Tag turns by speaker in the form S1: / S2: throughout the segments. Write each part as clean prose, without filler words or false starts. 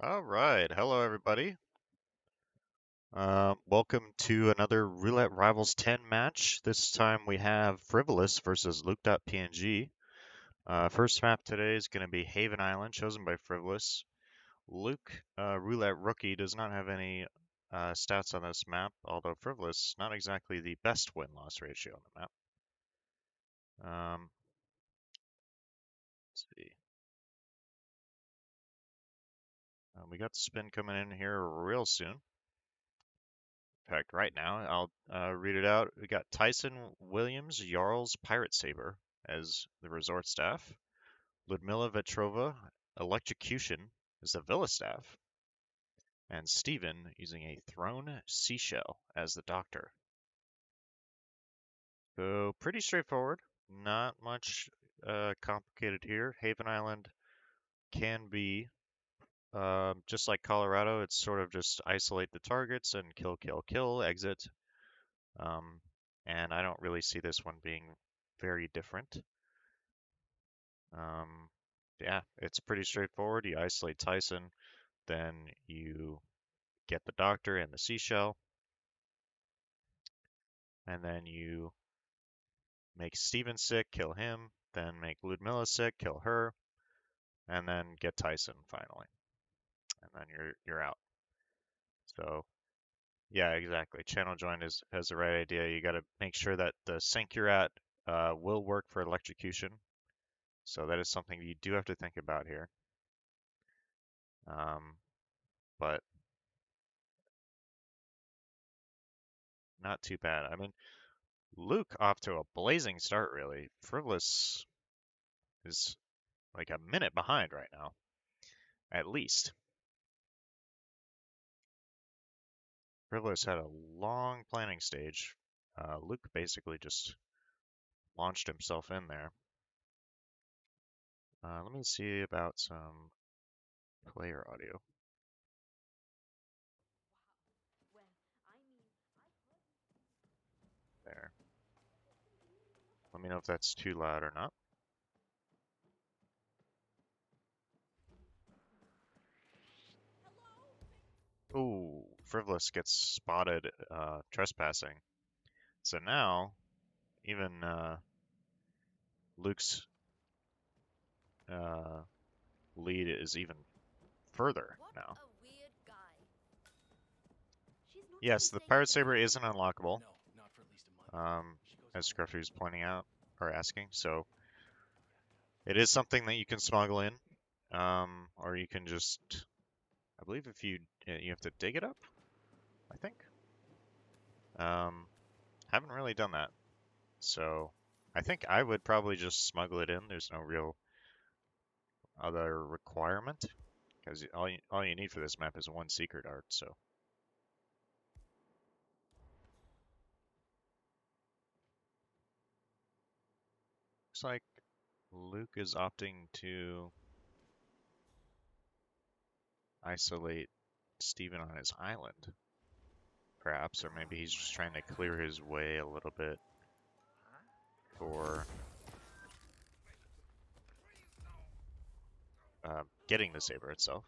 S1: All right. Hello, everybody. Welcome to another Roulette Rivals 10 match. This time we have Frivolous versus Lukedotpng. First map today is going to be Haven Island, chosen by Frivolous. Luke, Roulette Rookie, does not have any stats on this map, although Frivolous, not exactly the best win-loss ratio on the map. Let's see. We got the spin coming in here real soon. In fact, right now, I'll read it out. We got Tyson Williams, Jarl's Pirate Saber as the resort staff. Ludmila Vetrova, Electrocution as the villa staff. And Steven using a thrown seashell as the doctor. So pretty straightforward. Not much complicated here. Haven Island can be just like Colorado. It's sort of just isolate the targets and kill, kill, kill, exit. And I don't really see this one being very different. Yeah, it's pretty straightforward. You isolate Tyson, then you get the doctor and the seashell, and then you make Steven sick, kill him, then make Ludmilla sick, kill her, and then get Tyson finally. And then you're out. So yeah, exactly. Channel join has the right idea. You got to make sure that the sync you're at will work for electrocution. So that is something you do have to think about here. But not too bad. I mean, Luke off to a blazing start, really. Frivolous is like a minute behind right now, at least. Frivolous had a long planning stage. Luke basically just launched himself in there. Let me see about some player audio. There. Let me know if that's too loud or not. Ooh, Frivolous gets spotted trespassing. So now, even Luke's lead is even further now. Yes, the Pirate Saber isn't unlockable, as Scruffy was pointing out, or asking, so it is something that you can smuggle in, or you can just, I believe if you have to dig it up, I think. Haven't really done that, so I think I would probably just smuggle it in. There's no real other requirement, because all you need for this map is one secret art, so. Looks like Luke is opting to isolate Steven on his island, perhaps, or maybe he's just trying to clear his way a little bit for getting the saber itself.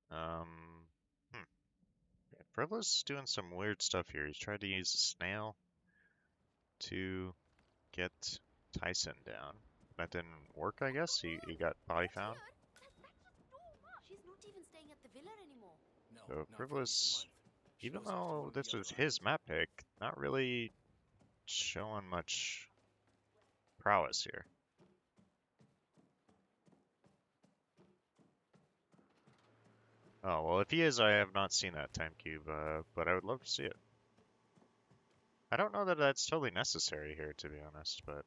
S1: Hmm. Frivolous is doing some weird stuff here. He's tried to use a snail to get Tyson down. That didn't work, I guess. He got body found. So Frivolous, even though this was his map pick, not really showing much prowess here. Oh, well, if he is, I have not seen that time cube, but I would love to see it. I don't know that that's totally necessary here, to be honest, but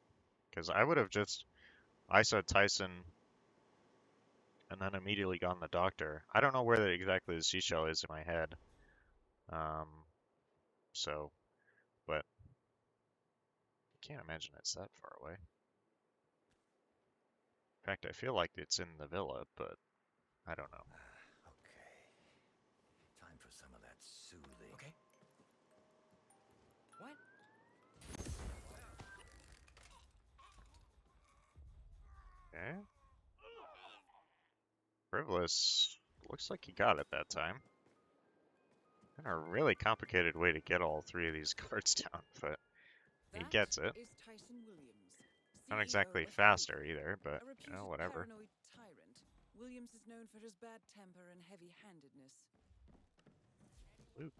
S1: because I would have just ISO'd Tyson and then immediately gone the doctor. I don't know where exactly the seashell is in my head. Um, so, but I can't imagine it's that far away. In fact, I feel like it's in the villa, but I don't know.
S2: Okay. Time for some of that soothing. Okay. What?
S1: Okay. Frivolous looks like he got it that time. And a really complicated way to get all three of these cards down, but he
S3: That
S1: gets it.
S3: is Tyson Williams,
S1: Not
S3: CEO
S1: exactly
S3: of
S1: faster
S3: Haven.
S1: either, but,
S3: A
S1: you know,
S3: reputed
S1: whatever.
S3: paranoid tyrant, Williams is known for his bad temper and heavy-handedness.
S1: Luke,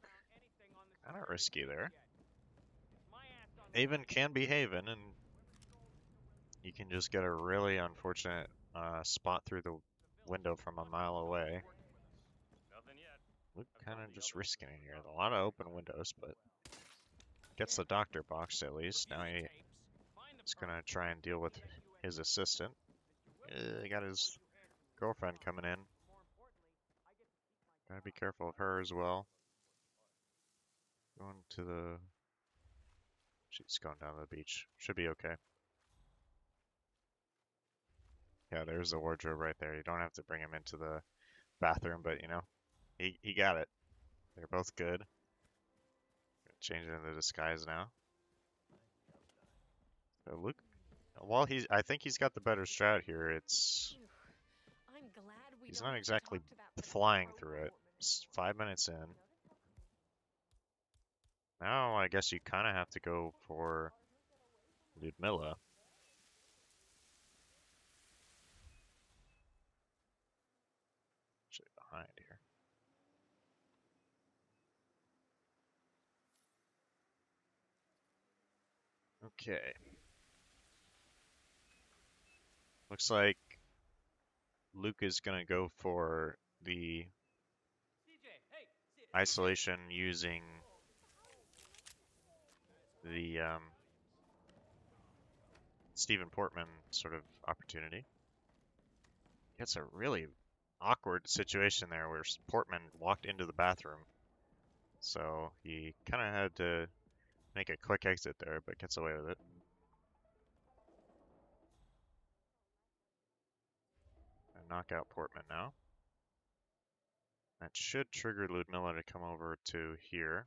S1: kind of risky there. Haven can be Haven, and you can just get a really unfortunate spot through the window from a mile away. Luke kind of just risking it here. A lot of open windows, but gets the doctor boxed at least. Now he's gonna try and deal with his assistant. He got his girlfriend coming in. Gotta be careful of her as well. Going to the... She's going down to the beach. Should be okay. Yeah, there's the wardrobe right there. You don't have to bring him into the bathroom, but you know, he got it. They're both good. Change into disguise now. So Luke, well, I think he's got the better strat here. He's not exactly flying through it. It's 5 minutes in. Now I guess you kind of have to go for Ludmilla. Actually behind here. Okay. Looks like Luke is gonna go for the isolation using the Stephen Portman sort of opportunity. It's a really awkward situation there where Portman walked into the bathroom. So he kind of had to make a quick exit there, but gets away with it. And knock out Portman now. That should trigger Ludmilla to come over to here.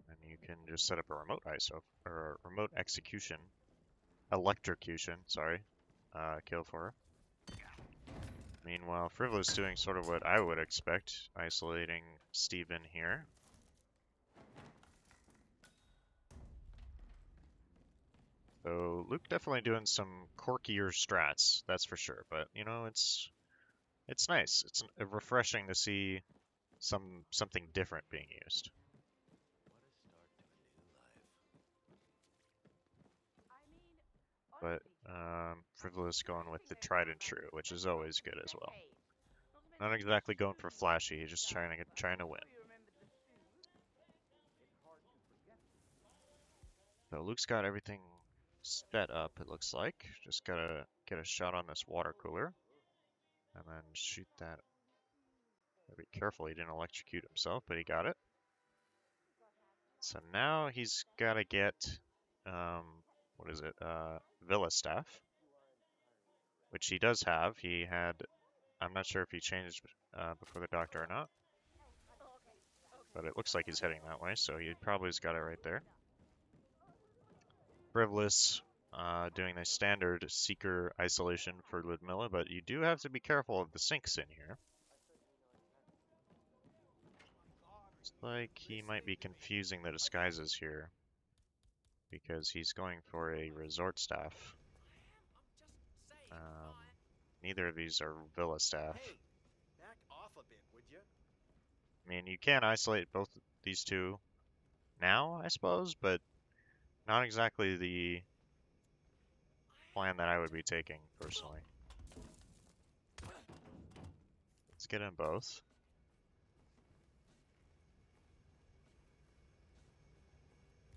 S1: And you can just set up a remote ISO, or a remote execution. Electrocution, sorry. Kill for her. Meanwhile, Frivolous doing sort of what I would expect, isolating Steven here. So Luke definitely doing some quirkier strats, that's for sure. But you know, it's nice. It's refreshing to see something different being used. But Frivolous going with the tried and true, which is always good as well. Not exactly going for flashy, he's just trying to win. So Luke's got everything set up, it looks like. Just gotta get a shot on this water cooler. And then shoot that. Gotta be careful he didn't electrocute himself, but he got it. So now he's gotta get, what is it, Villa Staff. Which he does have. He had, I'm not sure if he changed before the doctor or not. But it looks like he's heading that way, so he probably has got it right there. Frivolous doing the standard Seeker isolation for Ludmilla, but you do have to be careful of the sinks in here. Looks like he might be confusing the disguises here because he's going for a resort staff. Neither of these are Villa staff.
S4: Hey, back off a bit, would you?
S1: I mean, you can isolate both these two now, I suppose, but not exactly the plan that I would be taking, personally. Let's get in both.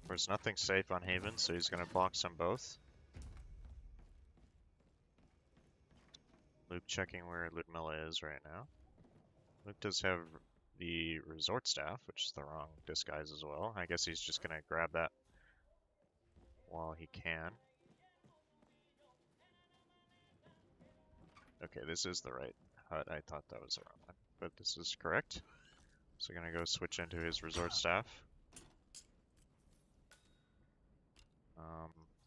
S1: There's nothing safe on Haven, so he's going to box them both. Luke checking where Ludmilla is right now. Luke does have the resort staff, which is the wrong disguise as well. I guess he's just going to grab that while he can. Okay, this is the right hut. I thought that was the wrong one, but this is correct. So gonna go switch into his resort staff.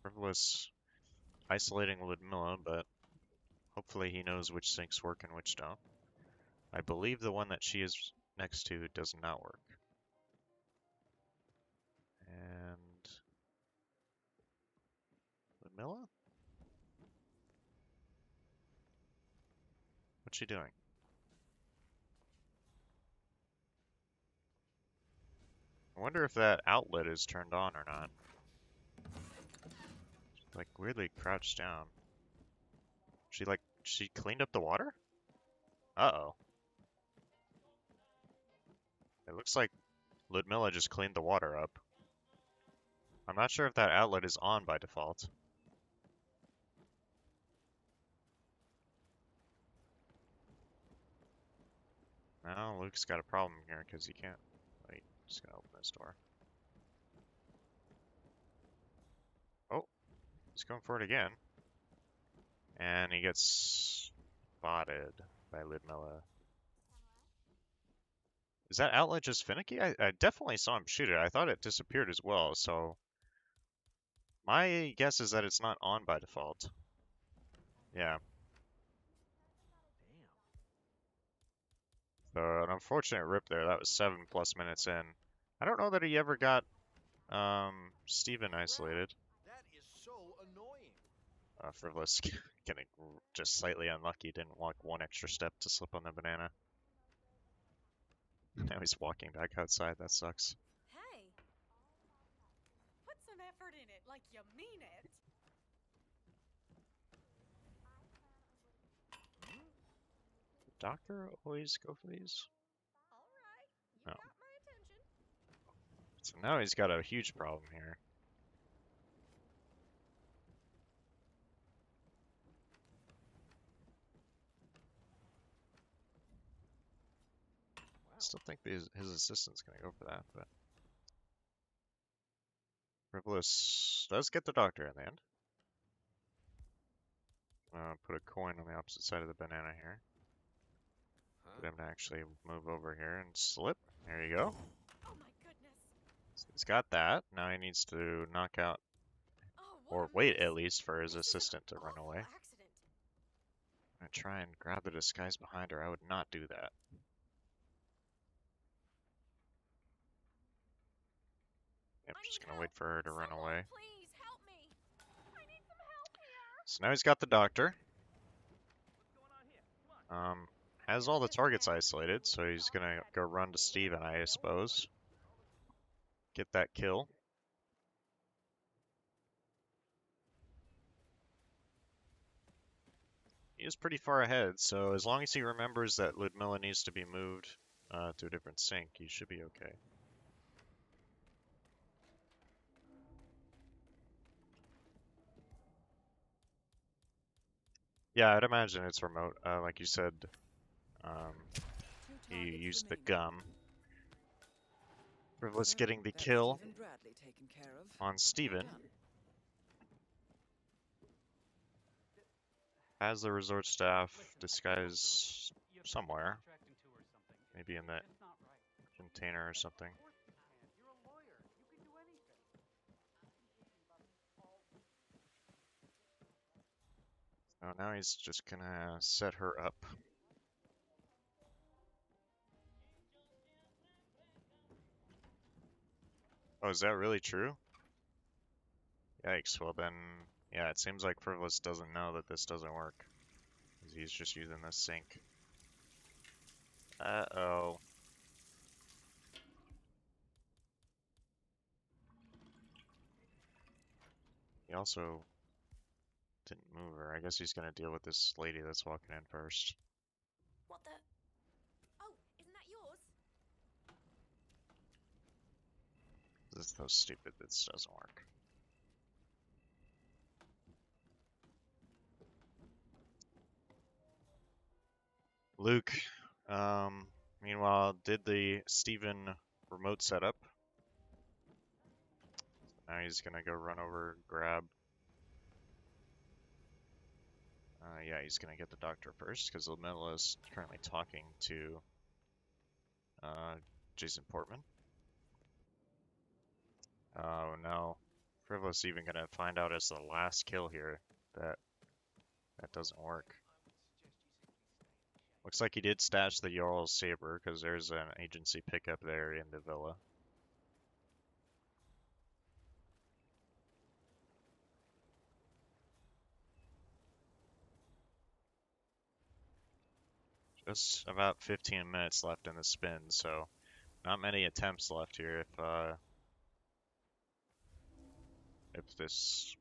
S1: Frivolous isolating Ludmilla, but Hopefully he knows which sinks work and which don't. I believe the one that she is next to does not work. And Ludmilla? What's she doing? I wonder if that outlet is turned on or not. She's like weirdly crouched down. She cleaned up the water? Uh-oh. It looks like Ludmilla just cleaned the water up. I'm not sure if that outlet is on by default. No, Luke's got a problem here because he can't. Wait, just gonna open this door. Oh, he's going for it again. And he gets spotted by Ludmilla. Is that outlet just finicky? I definitely saw him shoot it. I thought it disappeared as well, so my guess is that it's not on by default. Yeah, so an unfortunate rip there. That was 7+ minutes in. I don't know that he ever got Steven isolated.
S4: That is so annoying.
S1: Frivolous getting just slightly unlucky. Didn't walk one extra step to slip on the banana. Now he's walking back outside. That sucks.
S5: Hey, put some effort in it, like you mean it.
S1: Doctor always go for these?
S5: All right, you
S1: No.
S5: got my attention.
S1: So now he's got a huge problem here. I still think his assistant's gonna go for that, but Frivolous does get the doctor in the end. Put a coin on the opposite side of the banana here. Get him to actually move over here and slip. There you go.
S5: Oh my goodness.
S1: So he's got that. Now he needs to knock out,
S5: Oh, what
S1: or
S5: a
S1: wait
S5: mess.
S1: at least for his
S5: This is an
S1: assistant to run
S5: awful
S1: away.
S5: accident.
S1: I'm gonna try and grab the disguise behind her. I would not do that. Yep,
S5: I
S1: just
S5: need
S1: gonna
S5: help.
S1: wait for her to run
S5: Someone,
S1: away.
S5: please help me. I need some help here.
S1: So now he's got the doctor.
S4: What's going on here? Come on.
S1: Has all the targets isolated, so he's gonna go run to Steven, I suppose. Get that kill. He is pretty far ahead, so as long as he remembers that Ludmilla needs to be moved to a different sink, he should be okay. Yeah, I'd imagine it's remote. Like you said, um, he used the gum. Frivolous getting the kill
S3: Stephen Bradley taken care of.
S1: on Steven.
S3: Well done.
S1: Has the resort staff disguise somewhere. Maybe in that container or something.
S4: You're a lawyer. You can do anything.
S1: Oh, now he's just gonna set her up. Oh, is that really true? Yikes, well then, yeah, it seems like Frivolous doesn't know that this doesn't work. 'Cause he's just using this sink. Uh-oh. He also didn't move her. I guess he's gonna deal with this lady that's walking in first.
S5: What the? Oh, isn't that yours?
S1: This is so stupid, this doesn't work. Luke, meanwhile, did the Steven remote setup. Now he's gonna go run over and grab. Yeah, he's gonna get the doctor first because Ludmilla is currently talking to Jason Portman. Oh no, Frivolous even gonna find out as the last kill here that that doesn't work. Looks like he did stash the Jarl Saber because there's an agency pickup there in the villa. Just about 15 minutes left in the spin, so not many attempts left here if this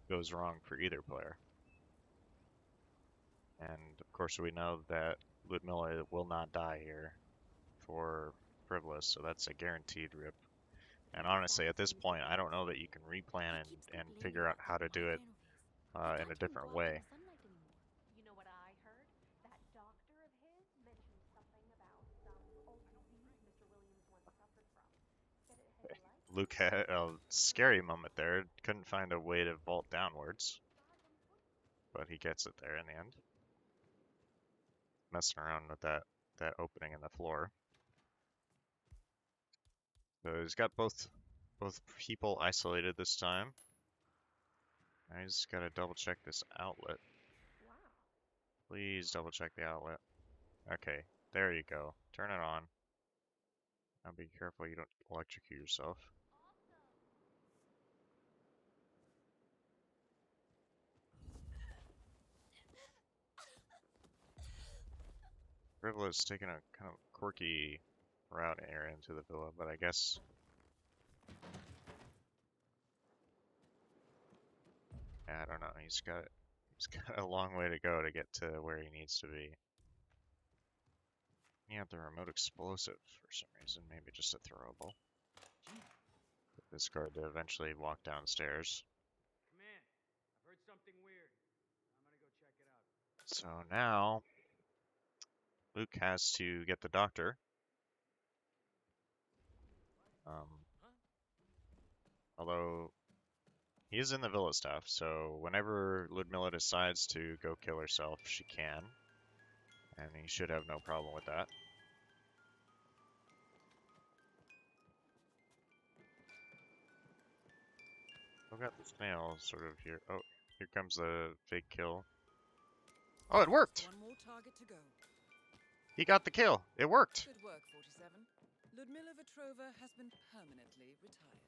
S1: goes wrong for either player. And of course we know that Ludmilla will not die here for Frivolous, so that's a guaranteed rip. And honestly, at this point, I don't know that you can replan and figure out how to do it in a different way.
S5: You know what I heard? That doctor of his mentioned something about some old disease Mr. Williams once suffered from. Said it had likely
S1: Luke had a scary moment there. Couldn't find a way to vault downwards, but he gets it there in the end. Messing around with that opening in the floor. So he's got both people isolated this time. Now he's got to double check this outlet. Please double check the outlet. Okay, there you go. Turn it on. Now be careful you don't electrocute yourself. Frivolous taking a kind of quirky route here into the villa, but I guess I don't know. He's got a long way to go to get to where he needs to be. Yeah, the remote explosive for some reason, maybe just a throwable. Discard to eventually walk downstairs.
S4: Command, I've heard something weird. I'm gonna go check it out.
S1: So now Luke has to get the doctor. Although he is in the villa staff, so whenever Ludmilla decides to go kill herself, she can. And he should have no problem with that. I've got the snail sort of here. Oh, here comes the fake kill. Oh, it worked!
S3: One more target to go.
S1: He got the kill. It worked.
S3: Good work, 47. Ludmilla Vetrova has been permanently retired.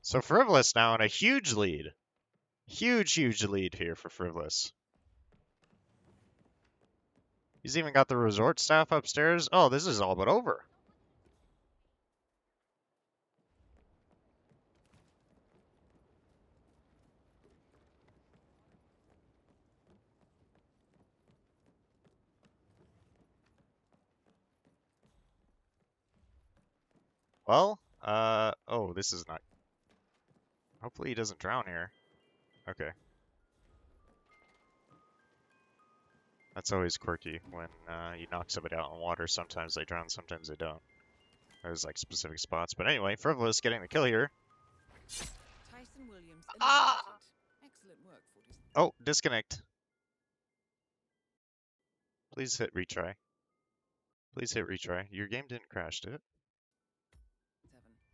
S1: So Frivolous now in a huge lead. Huge lead here for Frivolous. He's even got the resort staff upstairs. Oh, this is all but over. Well, oh, this is not... Hopefully he doesn't drown here. Okay. That's always quirky when you knock somebody out in water. Sometimes they drown, sometimes they don't. There's like specific spots. But anyway, Frivolous getting the kill here.
S3: Tyson Williams
S1: Ah!
S3: eliminated. Excellent work, 47.
S1: Oh, disconnect. Please hit retry. Please hit retry. Your game didn't crash, did it?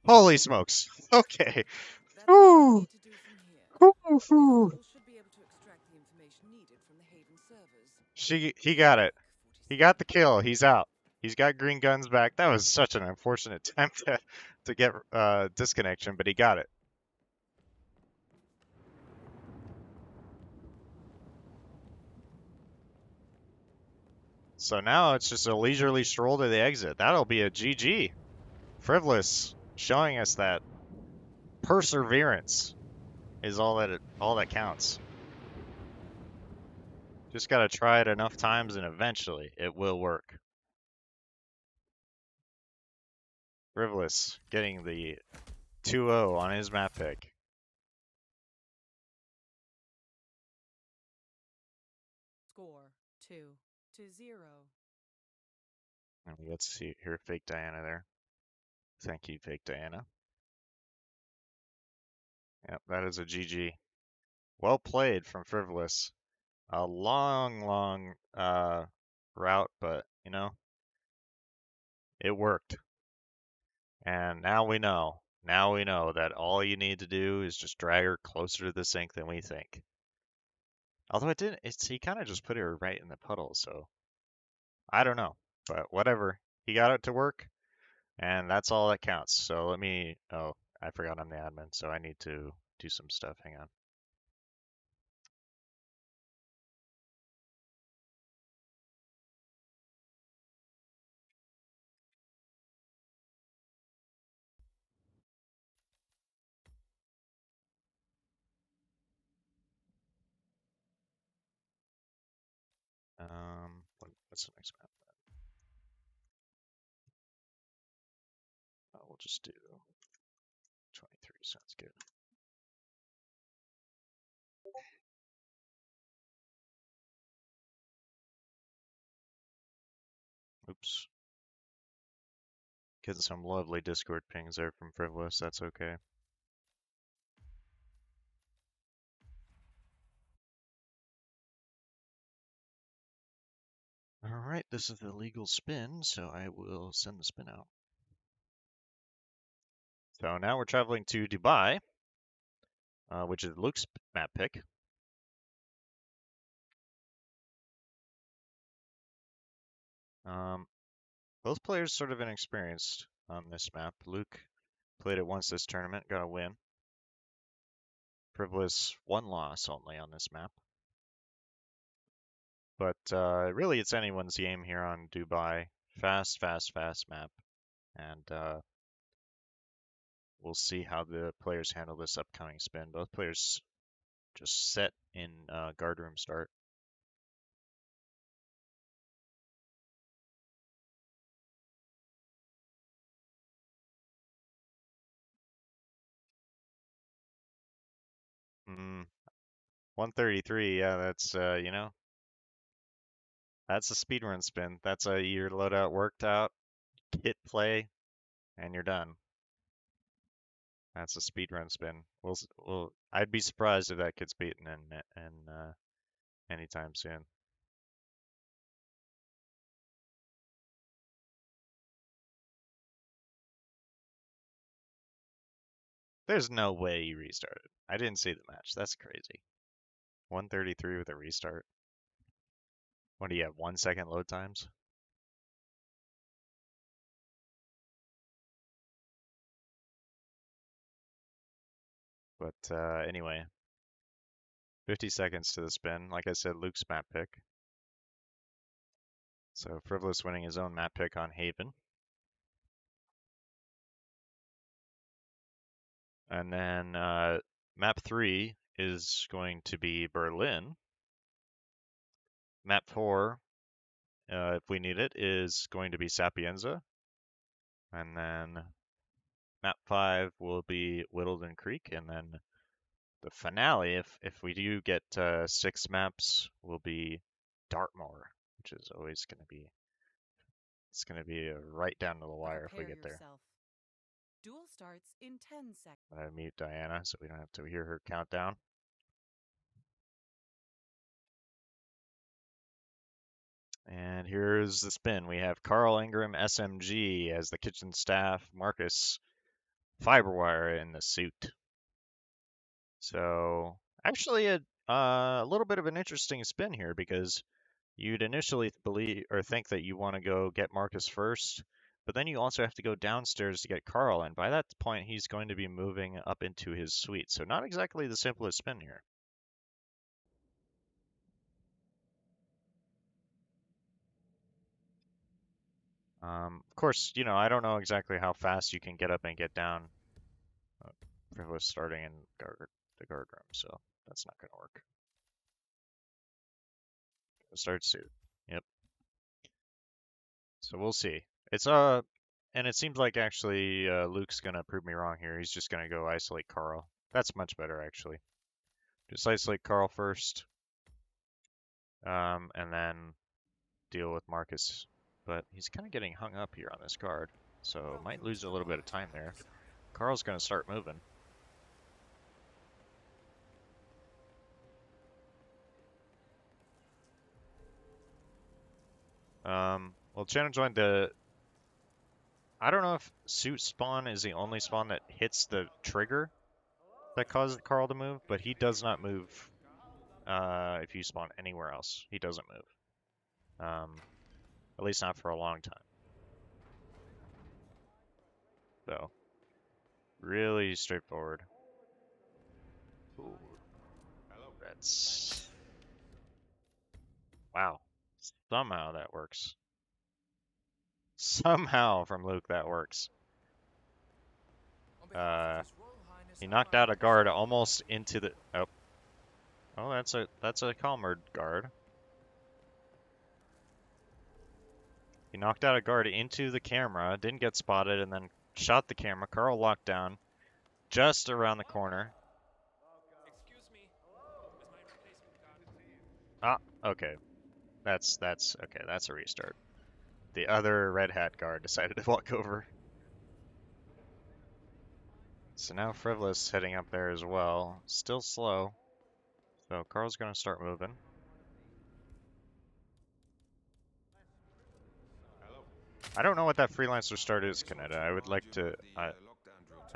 S1: Holy smokes. Okay.
S3: That's all we need to do from here.
S1: Ooh, ooh.
S3: This should be able to extract the information needed from the Haven servers.
S1: He got it. He got the kill. He's out. He's got green guns back. That was such an unfortunate attempt to get disconnection, but he got it. So now it's just a leisurely stroll to the exit. That'll be a GG. Frivolous showing us that perseverance is all that counts. Just gotta try it enough times and eventually it will work. Frivolous getting the 2-0 on his map pick.
S5: Score 2-0.
S1: And we get to see here, fake Diana there. Thank you, fake Diana. Yep, that is a GG. Well played from Frivolous. A long route, but you know, it worked. And now we know. Now we know that all you need to do is just drag her closer to the sink than we think. Although it didn't, he kind of just put her right in the puddle, so I don't know. But whatever. He got it to work, and that's all that counts. So let me, oh, I forgot I'm the admin, so I need to do some stuff. Hang on. What's the next map? Oh, we'll just do 23, sounds good. Oops. Getting some lovely Discord pings there from Frivolous, that's okay. Alright, this is the legal spin, so I will send the spin out. So now we're traveling to Dubai, which is Luke's map pick. Both players sort of inexperienced on this map. Luke played it once this tournament, got a win. Frivolous, one loss only on this map. But really, it's anyone's game here on Dubai. Fast, fast, fast map. And we'll see how the players handle this upcoming spin. Both players just set in guard room start. Mm, 133, yeah, that's, you know, that's a speedrun spin. That's a your loadout worked out, hit play, and you're done. That's a speedrun spin. I'd be surprised if that gets beaten in anytime soon. There's no way you restarted. I didn't see the match. That's crazy. 133 with a restart. What do you have? 1 second load times? But anyway, 50 seconds to the spin. Like I said, Luke's map pick. So Frivolous winning his own map pick on Haven. And then map 3 is going to be Berlin. Map 4, if we need it, is going to be Sapienza. And then map 5 will be Whittleton Creek. And then the finale, if we do get 6 maps, will be Dartmoor, which is always going to be, it's going to be right down to the wire if we get there.
S3: Duel starts in 10 seconds.
S1: I'm going to mute Diana so we don't have to hear her countdown. And here's the spin. We have Carl Ingram SMG as the kitchen staff, Marcus Fiberwire in the suit. So actually a little bit of an interesting spin here because you'd initially believe or think that you want to go get Marcus first, but then you also have to go downstairs to get Carl, and by that point he's going to be moving up into his suite. So not exactly the simplest spin here. Of course, you know, I don't know exactly how fast you can get up and get down. Frivolous starting in the guard room, so that's not going to work. Start suit. Yep. So we'll see. It's and it seems like actually Luke's gonna prove me wrong here. He's just gonna go isolate Carl. That's much better actually. Just isolate Carl first, and then deal with Marcus. But he's kind of getting hung up here on this guard, so might lose a little bit of time there. Carl's gonna start moving. Well, Shannon joined the. I don't know if suit spawn is the only spawn that hits the trigger that causes Carl to move, but he does not move if you spawn anywhere else. He doesn't move. At least not for a long time. So, really straightforward. Ooh, that's... Wow. Somehow that works. Somehow from Luke that works. He knocked out a guard almost into the... Oh. Oh, that's a Calmer guard. He knocked out a guard into the camera, didn't get spotted, and then shot the camera. Carl locked down just around the corner.
S6: Excuse me. Where's my replacement guard?
S1: Ah, okay. That's okay. That's a restart. The other red hat guard decided to walk over. So now Frivolous heading up there as well. Still slow. So Carl's gonna start moving. I don't know what that freelancer start is, Canada. I would like to. I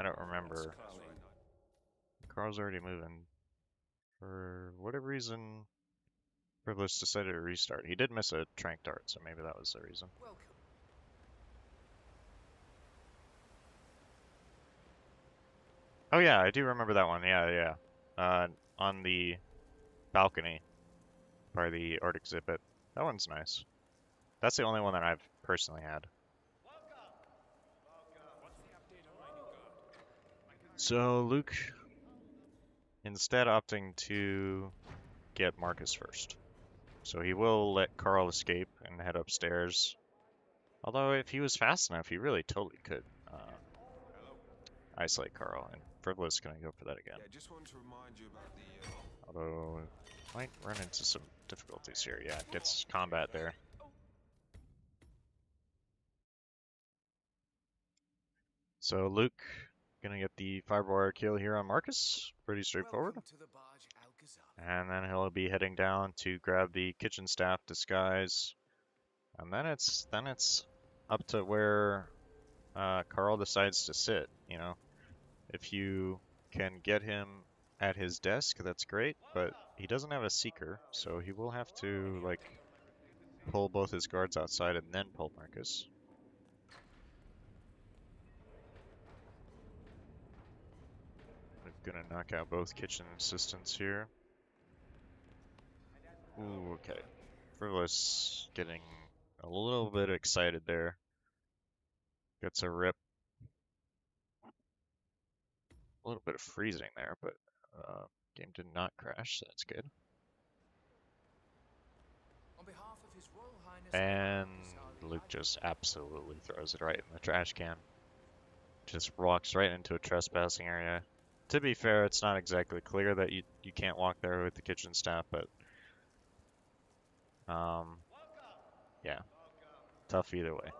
S1: don't remember. Carl's already moving. For whatever reason, Frivolous decided to restart. He did miss a trank dart, so maybe that was the reason. Oh yeah, I do remember that one. Yeah. On the balcony by the art exhibit. That one's nice. That's the only one that I've personally had. So Luke instead opting to get Marcus first. So he will let Carl escape and head upstairs. Although if he was fast enough, he really totally could isolate Carl, and Frivolous gonna go for that again. Although might run into some difficulties here. Yeah, gets combat there. So Luke gonna get the fireball kill here on Marcus. Pretty straightforward. And then he'll be heading down to grab the kitchen staff disguise. And then it's up to where Carl decides to sit, you know. If you can get him at his desk, that's great, but he doesn't have a seeker, so he will have to like pull both his guards outside and then pull Marcus. We're gonna knock out both kitchen assistants here. Ooh, okay. Frivolous getting a little bit excited there. Gets a rip. A little bit of freezing there, but game did not crash, so that's good. And Luke just absolutely throws it right in the trash can. Just walks right into a trespassing area. To be fair, it's not exactly clear that you can't walk there with the kitchen staff, but yeah, tough either way.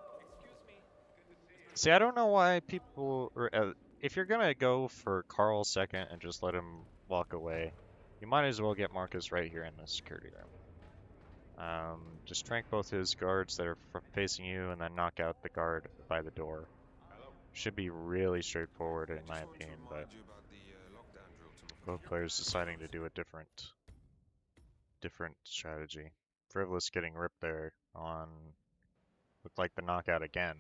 S1: See, I don't know why people, if you're gonna go for Carl second and just let him walk away, you might as well get Marcus right here in the security room. Just trank both his guards that are facing you and then knock out the guard by the door. Should be really straightforward in my opinion, but both players deciding to do a different strategy. Frivolous getting ripped there on, looked like the knockout again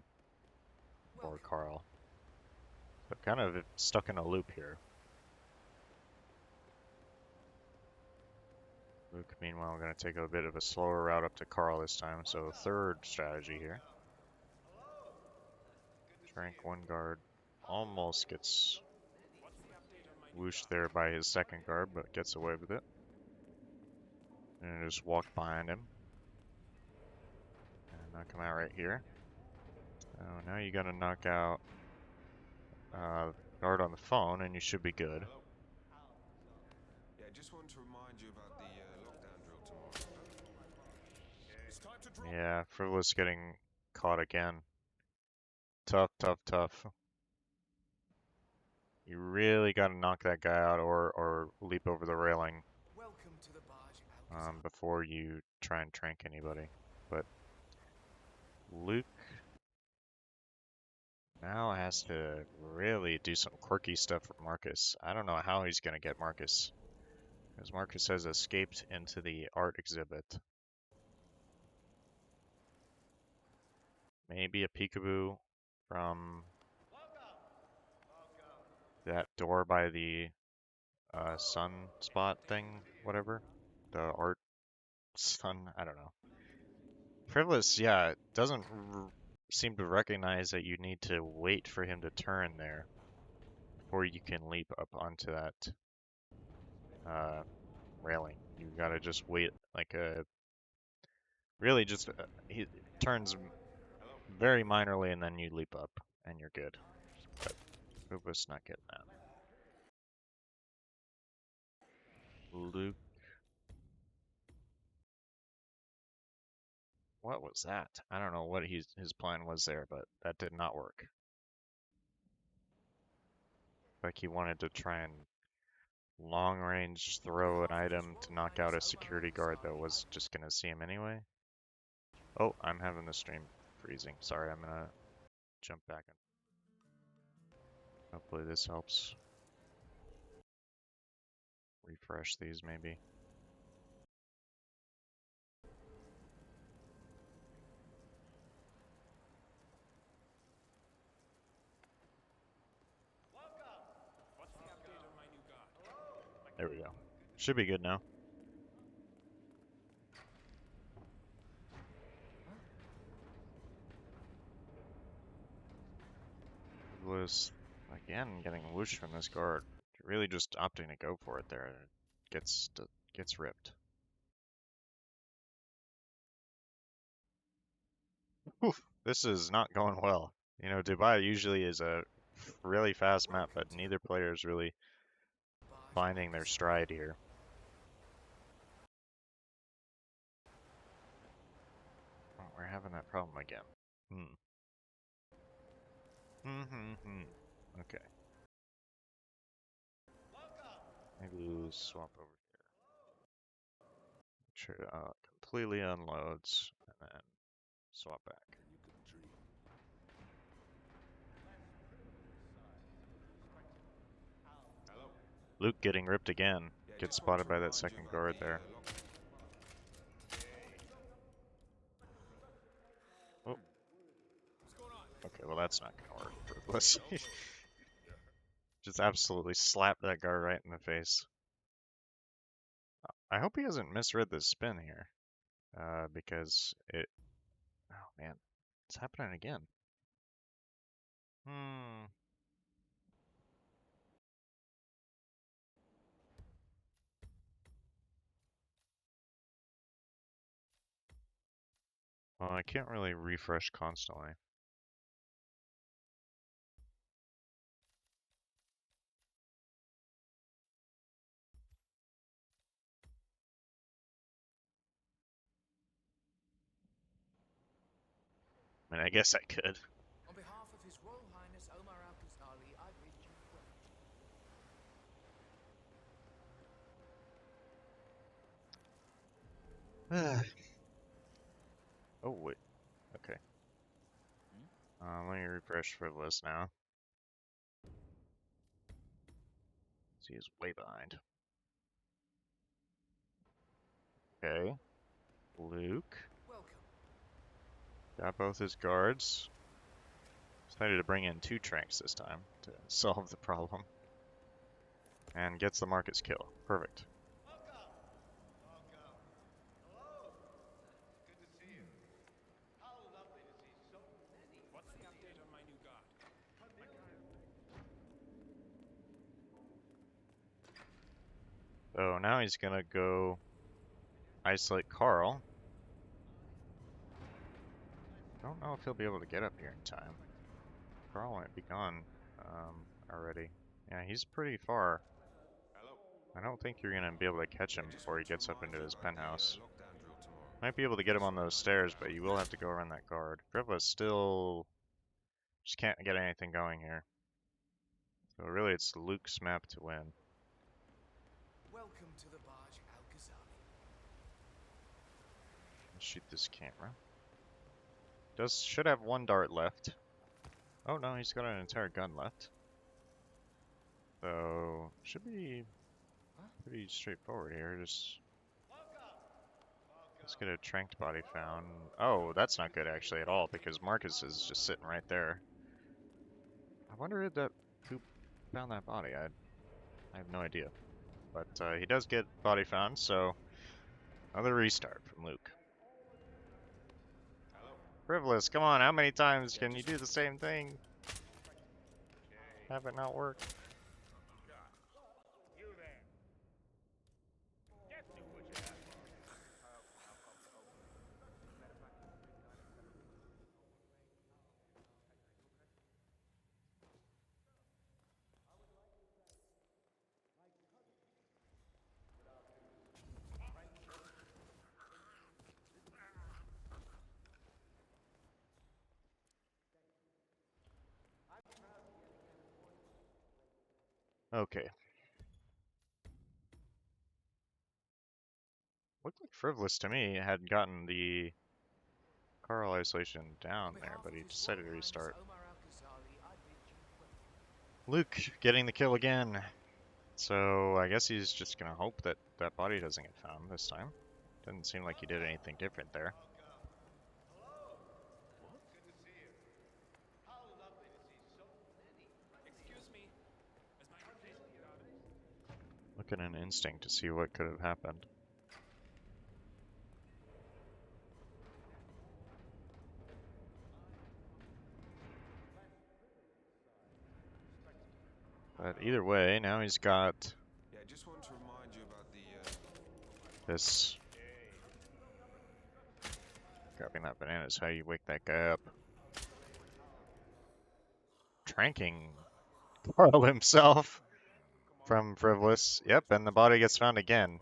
S1: for Carl. But kind of stuck in a loop here. Luke, meanwhile, going to take a bit of a slower route up to Carl this time, so third strategy here. Trank one guard, almost gets whooshed there by his second guard, but gets away with it. And just walk behind him. And knock him out right here. So now you gotta knock out guard on the phone, and you should be good. Yeah, Frivolous getting caught again. Tough. You really gotta knock that guy out or leap over the railing before you try and trank anybody. But Luke now has to really do some quirky stuff for Marcus. I don't know how he's gonna get Marcus. As Marcus has escaped into the art exhibit. Maybe a peekaboo from that door by the sunspot thing, whatever. The art sun, I don't know. Frivolous, yeah, doesn't seem to recognize that you need to wait for him to turn there before you can leap up onto that railing. You gotta just wait like a really just he turns very minorly and then you leap up and you're good. But Frivolous not getting that. Luke, what was that? I don't know what his plan was there, but that did not work. Like he wanted to try and long range throw an item to knock out a security guard that was just gonna see him anyway. Oh, I'm having the stream freezing. Sorry, I'm gonna jump back in. Hopefully this helps. Refresh these maybe.
S6: What's the update on my new guard?
S1: There we go. Should be good now. Was again getting whoosh from this guard. Really just opting to go for it there. Gets ripped. Oof, this is not going well. You know, Dubai usually is a really fast map, but neither player is really finding their stride here. Oh, we're having that problem again. Okay. Maybe we'll swap over here. Make sure completely unloads, and then swap back. Luke getting ripped again. Gets spotted by that second guard there. Oh. Okay, well that's not gonna work. Let's just absolutely slap that guard right in the face. I hope he hasn't misread the spin here, because it. Oh man, it's happening again. Well, I can't really refresh constantly. I mean, I guess I could.
S7: On behalf of His Royal Highness Omar Al-Ghazali, I bid you welcome.
S1: Oh wait, okay. Let me refresh for the list now. He is way behind. Okay. Luke.
S7: Welcome.
S1: Got both his guards. Decided to bring in 2 tranks this time to solve the problem. And gets the Marcus kill. Perfect.
S6: What's the update on my new guard?
S1: So now he's gonna go isolate Carl. Don't know if he'll be able to get up here in time. Carl might be gone already. Yeah, he's pretty far. I don't think you're gonna be able to catch him before he gets up into his penthouse. Might be able to get him on those stairs, but you will have to go around that guard. Frivolous still just can't get anything going here. So really it's Luke's map to win.
S7: Welcome to the barge Al-Ghazali.
S1: Shoot this camera. Should have 1 dart left. Oh no, he's got an entire gun left. So should be pretty straightforward here. Just let's get a tranked body found. Oh, that's not good actually at all because Marcus is just sitting right there. I wonder who found that body. I have no idea. But he does get body found, so another restart from Luke. Frivolous, come on, how many times can you do the same thing? Have it not work? Okay. Looked like Frivolous to me had gotten the Carl isolation down there, but he decided to restart. Luke getting the kill again. So I guess he's just gonna hope that that body doesn't get found this time. Didn't seem like he did anything different there.
S6: Excuse me. As my replacement guard.
S1: Look at an instinct to see what could have happened. But either way, now he's got
S6: Yeah, I just want to remind you about the
S1: this. Grabbing that banana is how you wake that guy up. Tranking Carl himself from Frivolous. Yep, and the body gets found again.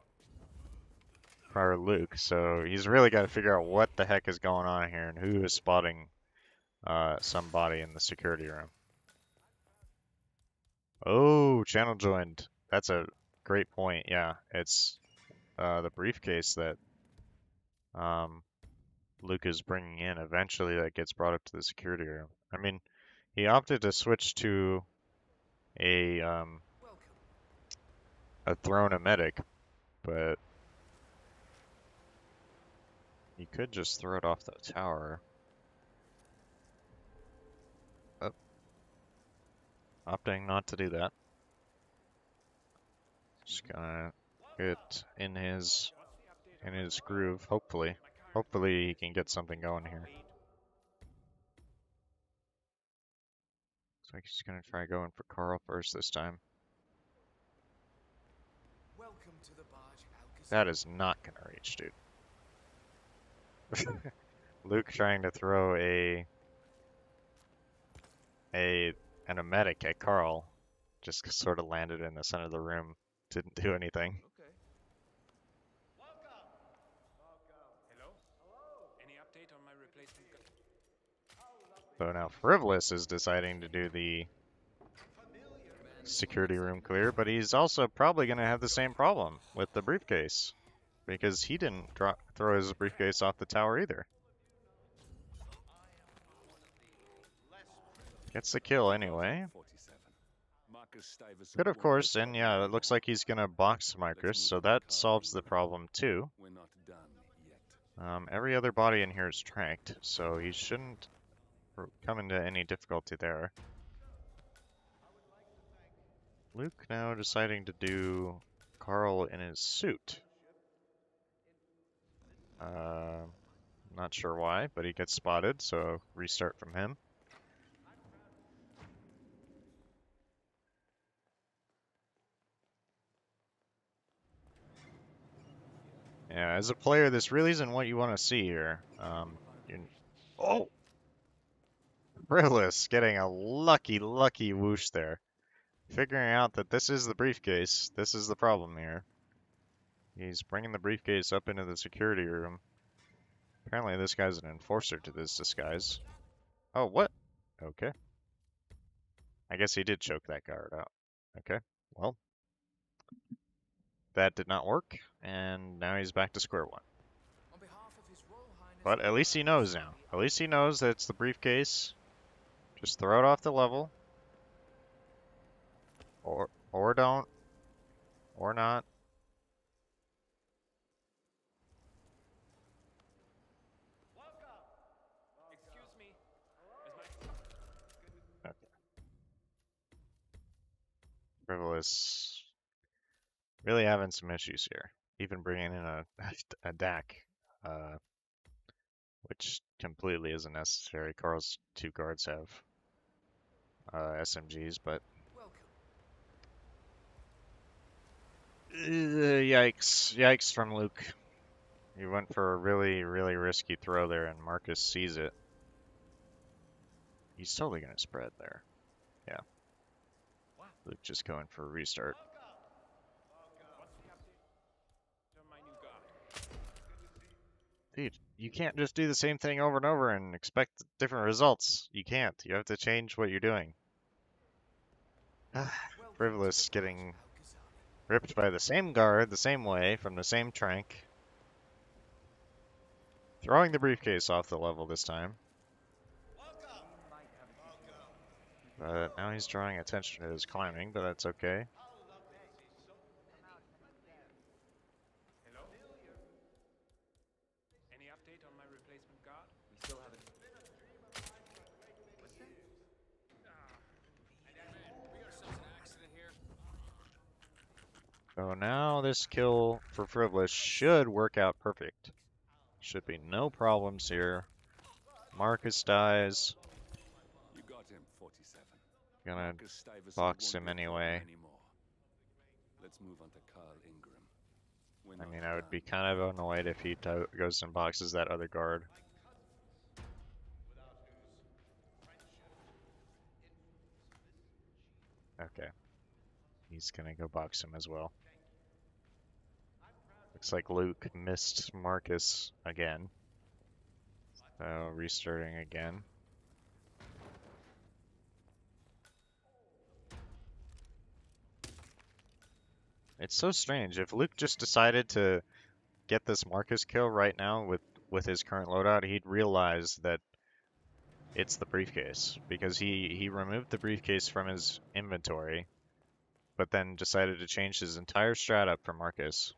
S1: For Luke, so he's really got to figure out what the heck is going on here and who is spotting somebody in the security room. Oh, channel joined. That's a great point. Yeah, it's the briefcase that Luke is bringing in eventually that gets brought up to the security room. I mean, he opted to switch to a throne of medic, but he could just throw it off the tower. Oh, opting not to do that. Just gonna get in his groove, hopefully. Hopefully he can get something going here. Looks like he's gonna try going for Carl first this time.
S7: Welcome to the barge,
S1: That is not gonna reach, dude. Luke trying to throw an medic at Carl just sort of landed in the center of the room. Didn't do anything.
S6: Okay. Hello? Any update on my replacement guard?
S1: So now Frivolous is deciding to do the security room clear, but he's also probably going to have the same problem with the briefcase because he didn't throw his briefcase off the tower either. Gets the kill anyway. Could of course, and yeah, it looks like he's going to box Marcus, so that solves the problem too.
S6: We're not done yet.
S1: Every other body in here is tranked, so he shouldn't come into any difficulty there. Luke now deciding to do Carl in his suit. Not sure why, but he gets spotted, so restart from him. Yeah, as a player, this really isn't what you want to see here. Oh! Frivolous getting a lucky whoosh there. Figuring out that this is the briefcase. This is the problem here. He's bringing the briefcase up into the security room. Apparently this guy's an enforcer to this disguise. Oh, what? Okay. I guess he did choke that guard out. Okay, well. That did not work, and now he's back to square one. But at least he knows now. At least he knows that it's the briefcase. Just throw it off the level. Or don't. Or not.
S6: Excuse me.
S1: Okay. Frivolous. Really having some issues here. Even bringing in a DAC, which completely isn't necessary. Carl's 2 guards have SMGs, but
S7: Welcome.
S1: yikes. Yikes from Luke. He went for a really, really risky throw there, and Marcus sees it. He's totally going to spread there. Yeah. Luke just going for a restart.
S6: What's the update on my new guard?
S1: Dude, you can't just do the same thing over and over and expect different results. You can't. You have to change what you're doing.
S7: Welcome to
S1: Frivolous
S7: the
S1: getting
S7: Prematch, Al-Ghazali.
S1: ripped by the same guard the same way from the same trank. Throwing the briefcase off the level this time. But now he's drawing attention to his climbing, but that's okay.
S6: Hello? Any update on my replacement guard?
S7: We still haven't.
S1: So now this kill for Frivolous should work out perfect. Should be no problems here. Marcus dies.
S2: You got him, 47.
S1: Gonna
S2: Marcus Stuyvesant
S1: box
S2: won't
S1: him
S2: be a problem
S1: anyway.
S2: anymore. Let's move on to Carl Ingram. We're
S1: I
S2: not
S1: mean, I would be
S2: done.
S1: kind of annoyed if he goes and boxes that other guard. Okay. He's gonna go box him as well. Looks like Luke missed Marcus again. So restarting again. It's so strange. If Luke just decided to get this Marcus kill right now with his current loadout, he'd realize that it's the briefcase because he removed the briefcase from his inventory, but then decided to change his entire strat up for Marcus,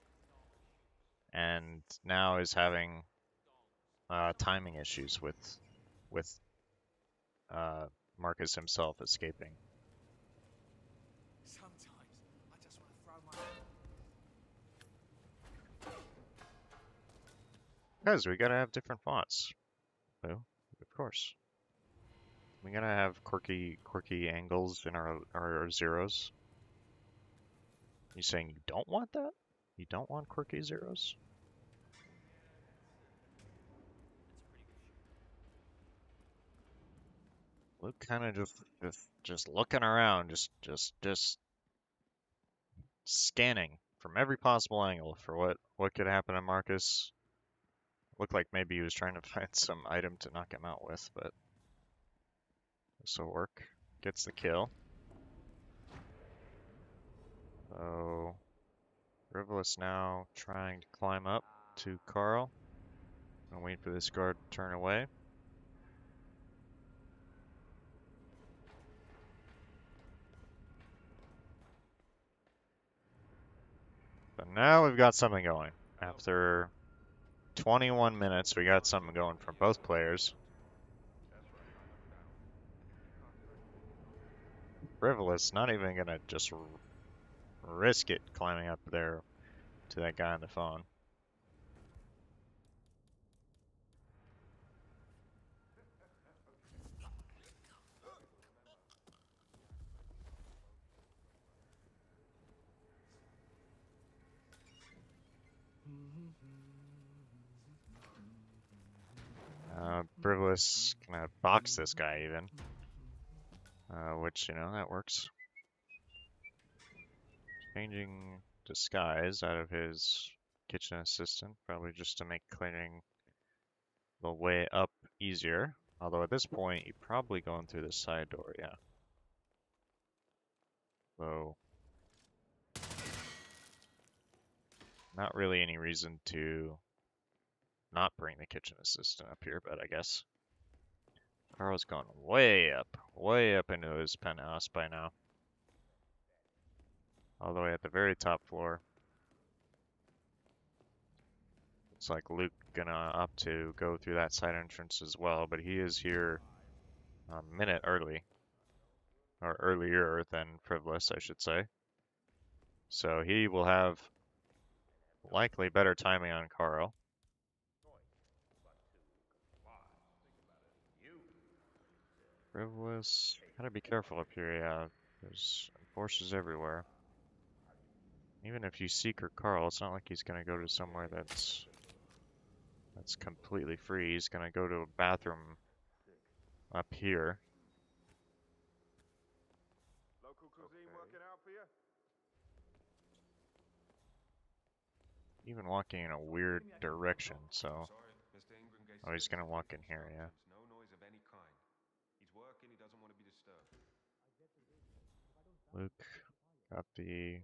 S1: and now is having timing issues with Marcus himself escaping.
S7: Sometimes I just want to throw my.
S1: Because we gotta have different fonts. Oh, of course. We gotta have quirky angles in our zeros. You saying you don't want that? You don't want quirky zeros? Luke kind of just looking around, just scanning from every possible angle for what could happen to Marcus. Looked like maybe he was trying to find some item to knock him out with, but this will work. Gets the kill. So Frivolous now trying to climb up to Carl. And wait for this guard to turn away. But now we've got something going. After 21 minutes, we got something going from both players. Frivolous not even gonna just risk it climbing up there to that guy on the phone. Frivolous gonna box this guy even. Which, you know, that works. Changing disguise out of his kitchen assistant, probably just to make cleaning the way up easier. Although at this point, you're probably going through the side door, yeah. So, not really any reason to not bring the kitchen assistant up here, but I guess. Carl's gone way up into his penthouse by now. all the way at the very top floor. Looks like Luke gonna opt to go through that side entrance as well, but he is here a minute early, or earlier than Frivolous, I should say. So he will have likely better timing on Carl. Frivolous, gotta be careful up here, yeah. There's enforcers everywhere. Even if you secret Carl, it's not like he's gonna go to somewhere that's completely free. He's gonna go to a bathroom up here.
S6: Local cuisine working out for you?
S1: Even walking in a weird direction, so...
S6: Sorry, Mr. Ingram gave
S1: Oh, he's gonna walk in here, yeah.
S6: no noise of any kind. He's working, he doesn't want to be disturbed.
S1: Luke got the...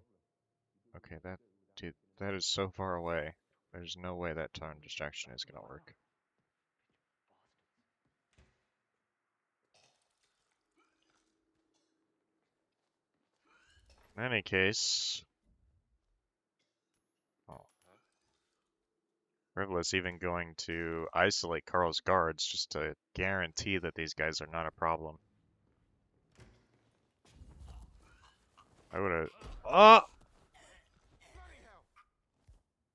S1: Okay, that... Dude, that is so far away. There's no way that tone distraction is gonna work. In any case... Oh. Frivolous even going to isolate Carl's guards just to guarantee that these guys are not a problem. I would've... Oh!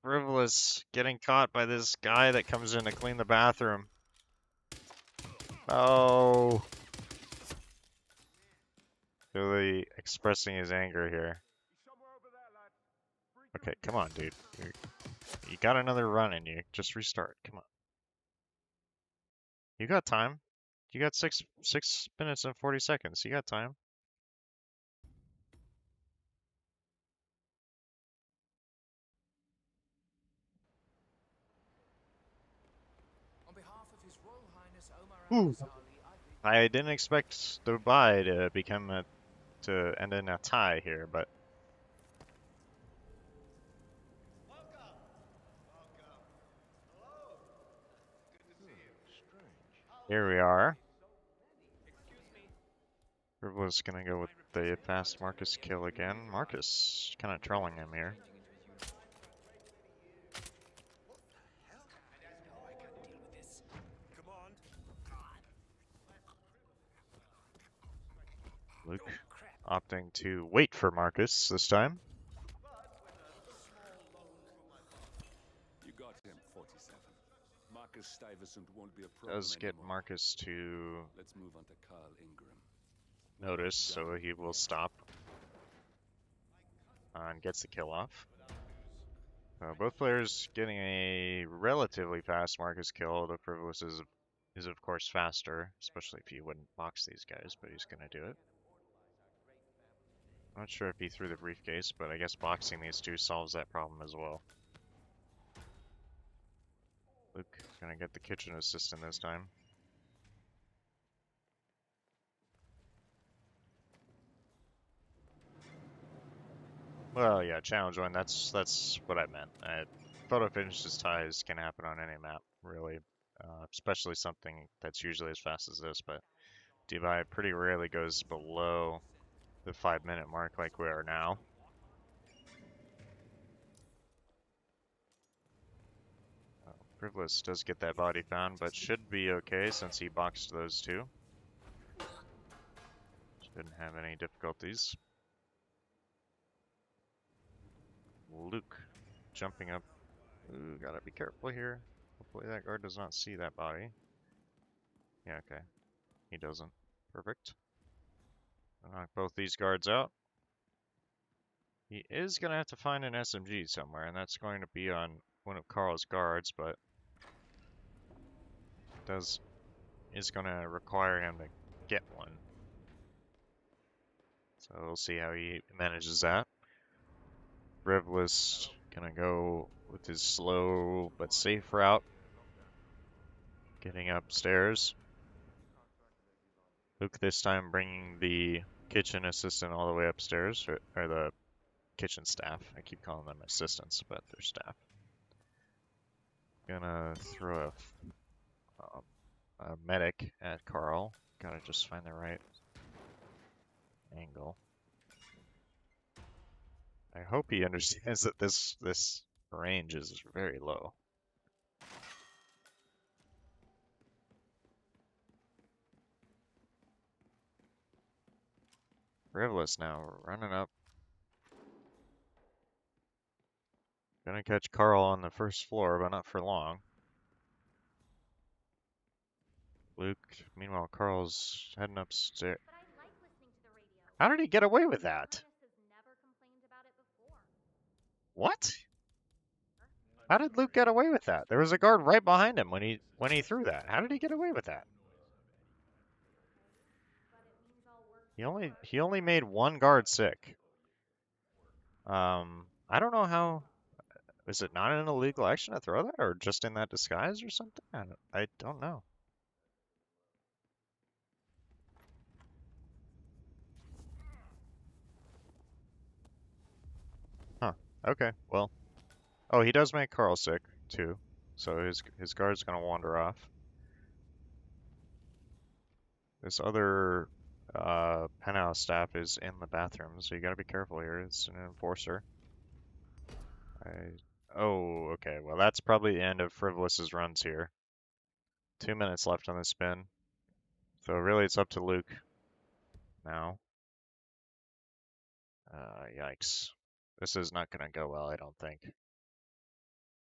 S1: Frivolous getting caught by this guy that comes in to clean the bathroom. Oh! Really expressing his anger here. Okay, come on, dude. You got another run in you. Just restart. Come on. You got time. You got 6 minutes and 40 seconds. You got time.
S7: On behalf of His Royal Highness Omar
S1: Ooh.
S7: Al
S1: I didn't expect Dubai to become to end in a tie here, but here we are. Frivolous gonna go with the fast Marcus kill again. Marcus kind of trolling him here. Luke opting to wait for Marcus this time.
S8: You got him, 47. Marcus Stuyvesant won't be a problem
S1: Does get
S8: anymore.
S1: Marcus to
S8: Let's move on to Carl Ingram.
S1: notice, so he will stop and gets the kill off. Both players getting a relatively fast Marcus kill. The Frivolous is of course faster, especially if you wouldn't box these guys, but he's gonna do it. Not sure if he threw the briefcase, but I guess boxing these two solves that problem as well. Luke gonna get the kitchen assistant this time. Well, yeah, challenge one. That's what I meant. Photo finishes ties can happen on any map, really, especially something that's usually as fast as this. But Dubai pretty rarely goes below the 5-minute mark like we are now. Frivolous does get that body found, but should be okay since he boxed those two. Shouldn't have any difficulties. Luke jumping up. Ooh, gotta be careful here. Hopefully that guard does not see that body. Yeah, okay. He doesn't. Perfect. Knock both these guards out. He is gonna have to find an SMG somewhere, and that's going to be on one of Carl's guards, but is gonna require him to get one. So we'll see how he manages that. Frivolous gonna go with his slow but safe route. Getting upstairs. Luke this time bringing the kitchen assistant all the way upstairs, or the kitchen staff. I keep calling them assistants, but they're staff. Gonna throw a medic at Carl. Gotta just find the right angle. I hope he understands that this range is very low. Frivolous now running up. Gonna catch Carl on the first floor, but not for long. Luke, meanwhile, Carl's heading upstairs.
S5: But I like listening to the radio.
S1: How did he get away with that?
S5: Ernest has never complained about it before.
S1: What? How did Luke get away with that? There was a guard right behind him when he threw that. How did he get away with that?
S5: But it means I'll work
S1: He only made one guard sick. I don't know how. Is it not an illegal action to throw that, or just in that disguise or something? I don't know. Huh. Okay. Well. Oh, he does make Carl sick too, so his guard's gonna wander off. This other penthouse staff is in the bathroom, so you gotta be careful here. It's an enforcer. Oh, okay. Well, that's probably the end of Frivolous's runs here. 2 minutes left on the spin. So really it's up to Luke now. Yikes. This is not going to go well, I don't think.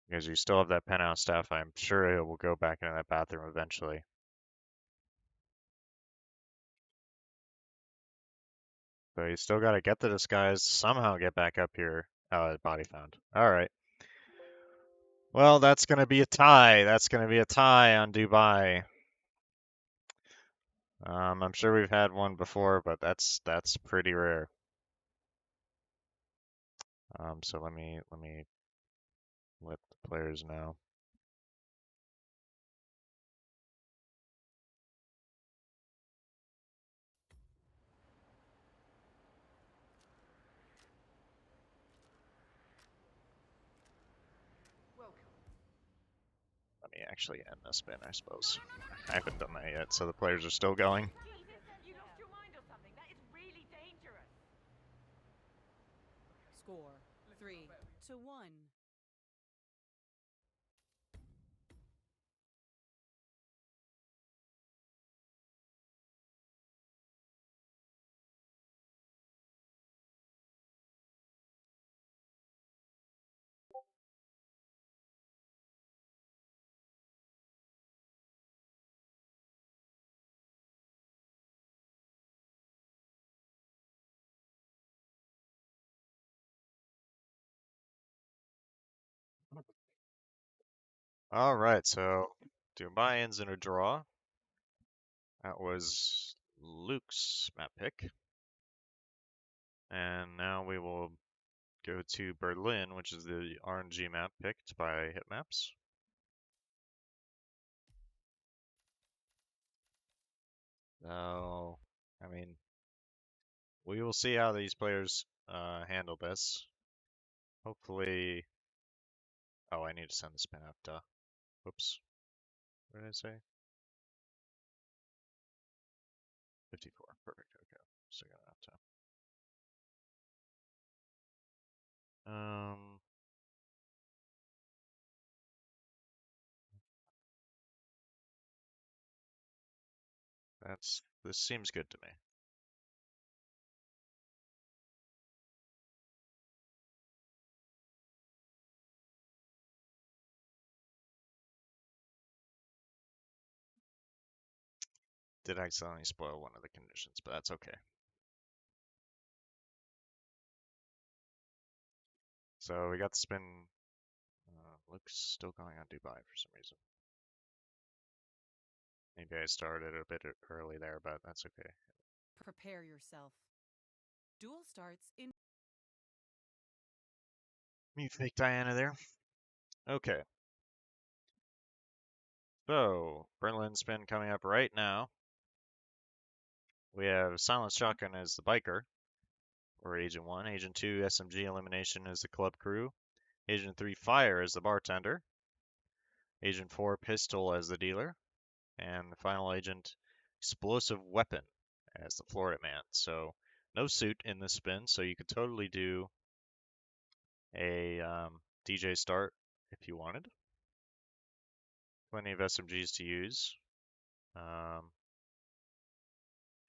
S1: Because you still have that penthouse staff. I'm sure it will go back into that bathroom eventually. So you still got to get the disguise, somehow get back up here. Body found. All right. Well, that's going to be a tie. That's going to be a tie on Dubai. I'm sure we've had one before, but that's pretty rare. So let me let the players know. Let me actually end the spin, I suppose. I haven't done that yet, so the players are still going.
S7: You lost your mind or something? That is really dangerous.
S3: Score 3-1.
S1: All right, so Dubai ends in a draw. That was Luke's map pick. And now we will go to Berlin, which is the RNG map picked by Hitmaps. So, I mean, we will see how these players handle this. Hopefully, oh, I need to send the spin out. Duh. Oops. What did I say? 54. Perfect. Okay. Still got enough time. This seems good to me. Did accidentally spoil one of the conditions, but that's okay. So we got the spin. Luke's still going on Dubai for some reason. Maybe I started a bit early there, but that's okay.
S3: Prepare yourself. Duel starts in.
S1: Me fake Diana there. Okay. So, Berlin spin coming up right now. We have Silent Shotgun as the biker, or Agent 1. Agent 2, SMG Elimination as the club crew. Agent 3, Fire as the bartender. Agent 4, Pistol as the dealer. And the final agent, Explosive Weapon as the Florida man. So, no suit in this spin, so you could totally do a DJ start if you wanted. Plenty of SMGs to use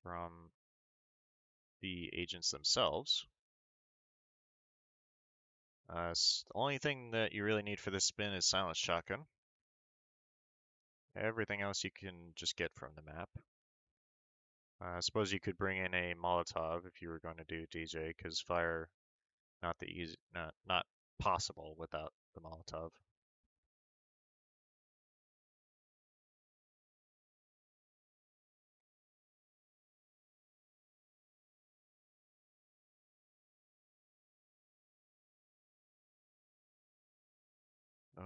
S1: from the agents themselves. The only thing that you really need for this spin is Silent Shotgun. Everything else you can just get from the map. I suppose you could bring in a Molotov if you were going to do DJ, because fire not possible without the Molotov.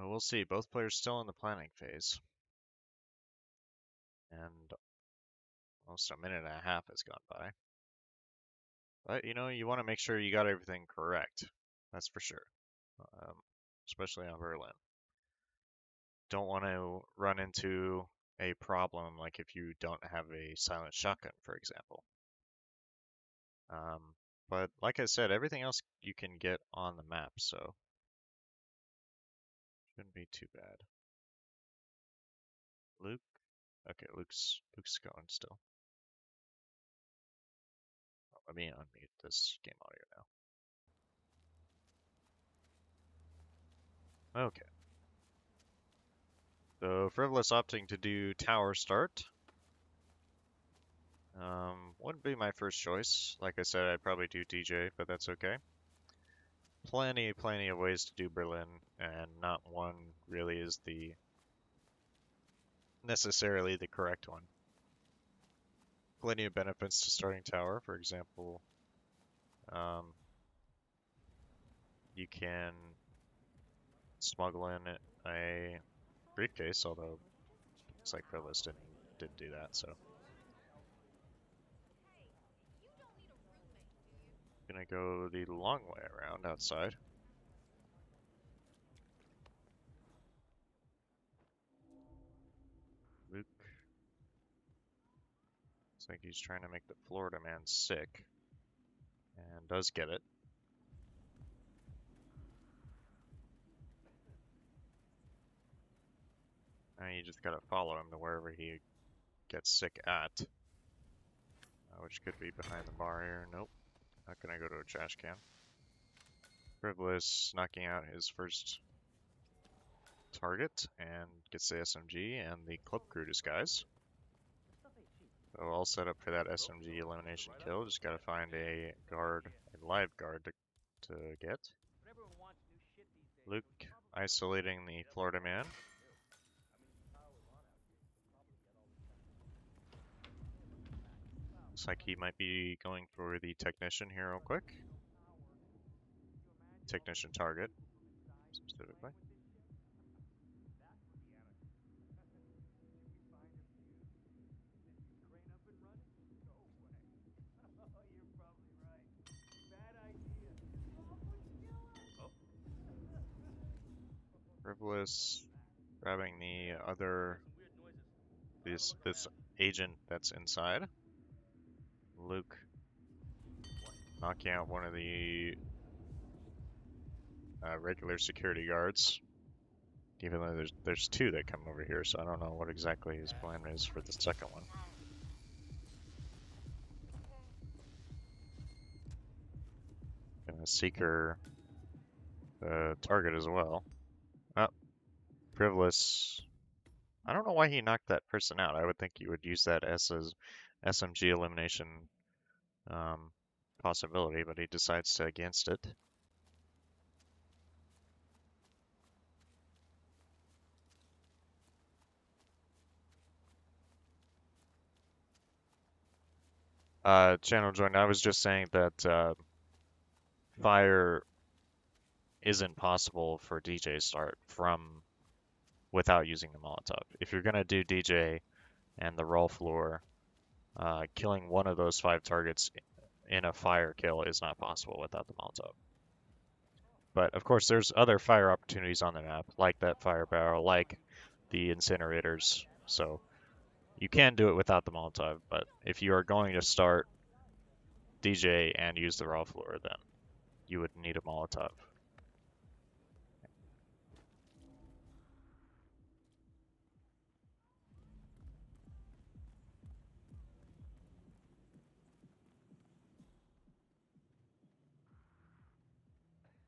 S1: We'll see. Both players still in the planning phase. And almost a minute and a half has gone by. But, you know, you want to make sure you got everything correct. That's for sure. Especially on Berlin. Don't want to run into a problem like if you don't have a silent shotgun, for example. But like I said, everything else you can get on the map, so shouldn't be too bad. Luke? Okay, Luke's going still. Oh, let me unmute this game audio now. Okay. So Frivolous opting to do tower start. Wouldn't be my first choice. Like I said, I'd probably do DJ, but that's okay. Plenty of ways to do Berlin, and not one really is necessarily the correct one. Plenty of benefits to starting tower. For example, you can smuggle in a briefcase, although looks like Frivolous didn't do that, so. Gonna go the long way around outside. Luke. Looks like he's trying to make the Florida man sick. And does get it. Now you just gotta follow him to wherever he gets sick at. Which could be behind the bar here. Nope. Not gonna go to a trash can. Frivolous knocking out his first target and gets the SMG and the club crew disguise. So all set up for that SMG elimination kill. Just gotta find a live guard to get. Luke isolating the Florida man. Looks like he might be going for the technician here real quick. Technician target, specifically. Frivolous grabbing the this agent that's inside. Luke knocking out one of the regular security guards. Even though there's two that come over here, so I don't know what exactly his plan is for the second one. Gonna seeker the target as well. Oh, Frivolous. I don't know why he knocked that person out. I would think you would use that as his SMG elimination possibility, but he decides to against it. Channel joined. I was just saying that fire isn't possible for DJ start without using the Molotov. If you're gonna do DJ and the roll floor, killing one of those 5 targets in a fire kill is not possible without the Molotov. But of course, there's other fire opportunities on the map, like that fire barrel, like the incinerators. So you can do it without the Molotov, but if you are going to start DJ and use the raw floor, then you would need a Molotov.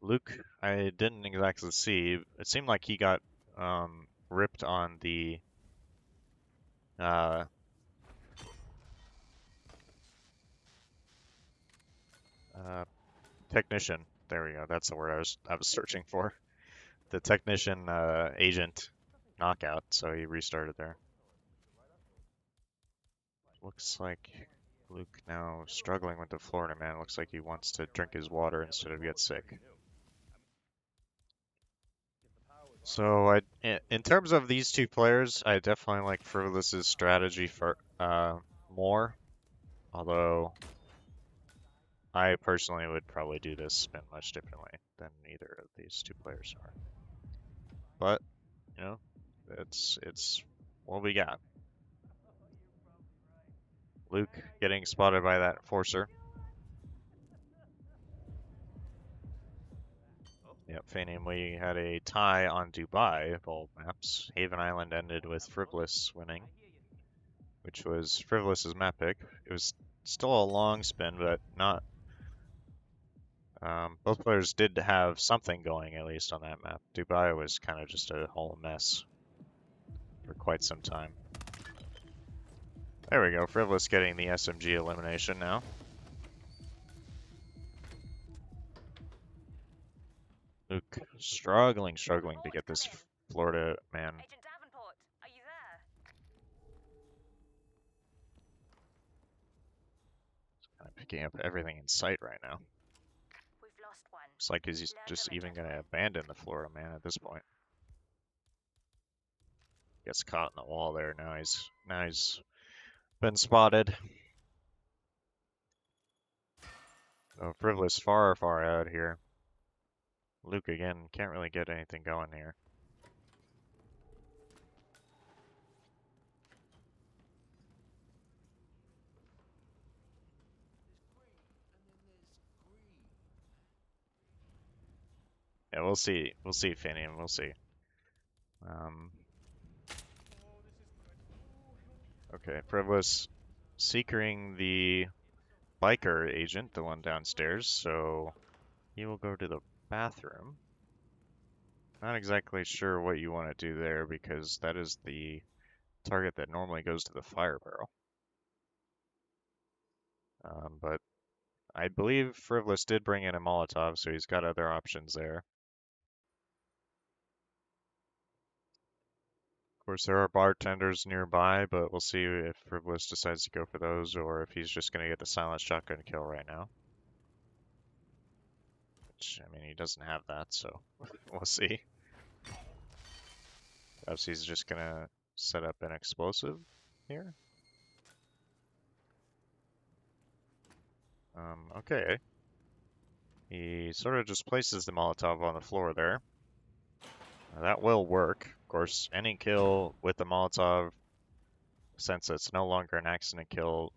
S1: Luke, I didn't exactly see. It seemed like he got ripped on the uh, technician. There we go. That's the word I was searching for. The technician agent knockout. So he restarted there. Looks like Luke now struggling with the Florida man. Looks like he wants to drink his water instead of get sick. So in terms of these two players, I definitely like Frivolous's strategy for more. Although I personally would probably do this spin much differently than either of these two players are. But you know, it's what we got. Luke getting spotted by that Forcer. Yep, Fanium, we had a tie on Dubai of all maps. Haven Island ended with Frivolous winning, which was Frivolous's map pick. It was still a long spin, but not. Both players did have something going, at least on that map. Dubai was kind of just a whole mess for quite some time. There we go, Frivolous getting the SMG elimination now. Luke struggling to get this Florida man.
S5: Agent Davenport, are you there?
S1: Kind of picking up everything in sight right now.
S5: We've lost one.
S1: Looks like he's just even going to abandon the Florida man at this point. Gets caught in the wall there. Now he's been spotted. So Frivolous far out here. Luke again can't really get anything going here. Yeah, we'll see. We'll see, Fanium. We'll see. Okay, Frivolous seeking the biker agent, the one downstairs, so he will go to the bathroom. Not exactly sure what you want to do there because that is the target that normally goes to the fire barrel. But I believe Frivolous did bring in a Molotov, so he's got other options there. Of course, there are bartenders nearby, but we'll see if Frivolous decides to go for those or if he's just going to get the silent shotgun kill right now. Which, I mean, he doesn't have that, so we'll see. Perhaps he's just going to set up an explosive here. Okay. He sort of just places the Molotov on the floor there. That will work. Of course, any kill with the Molotov, since it's no longer an accident kill,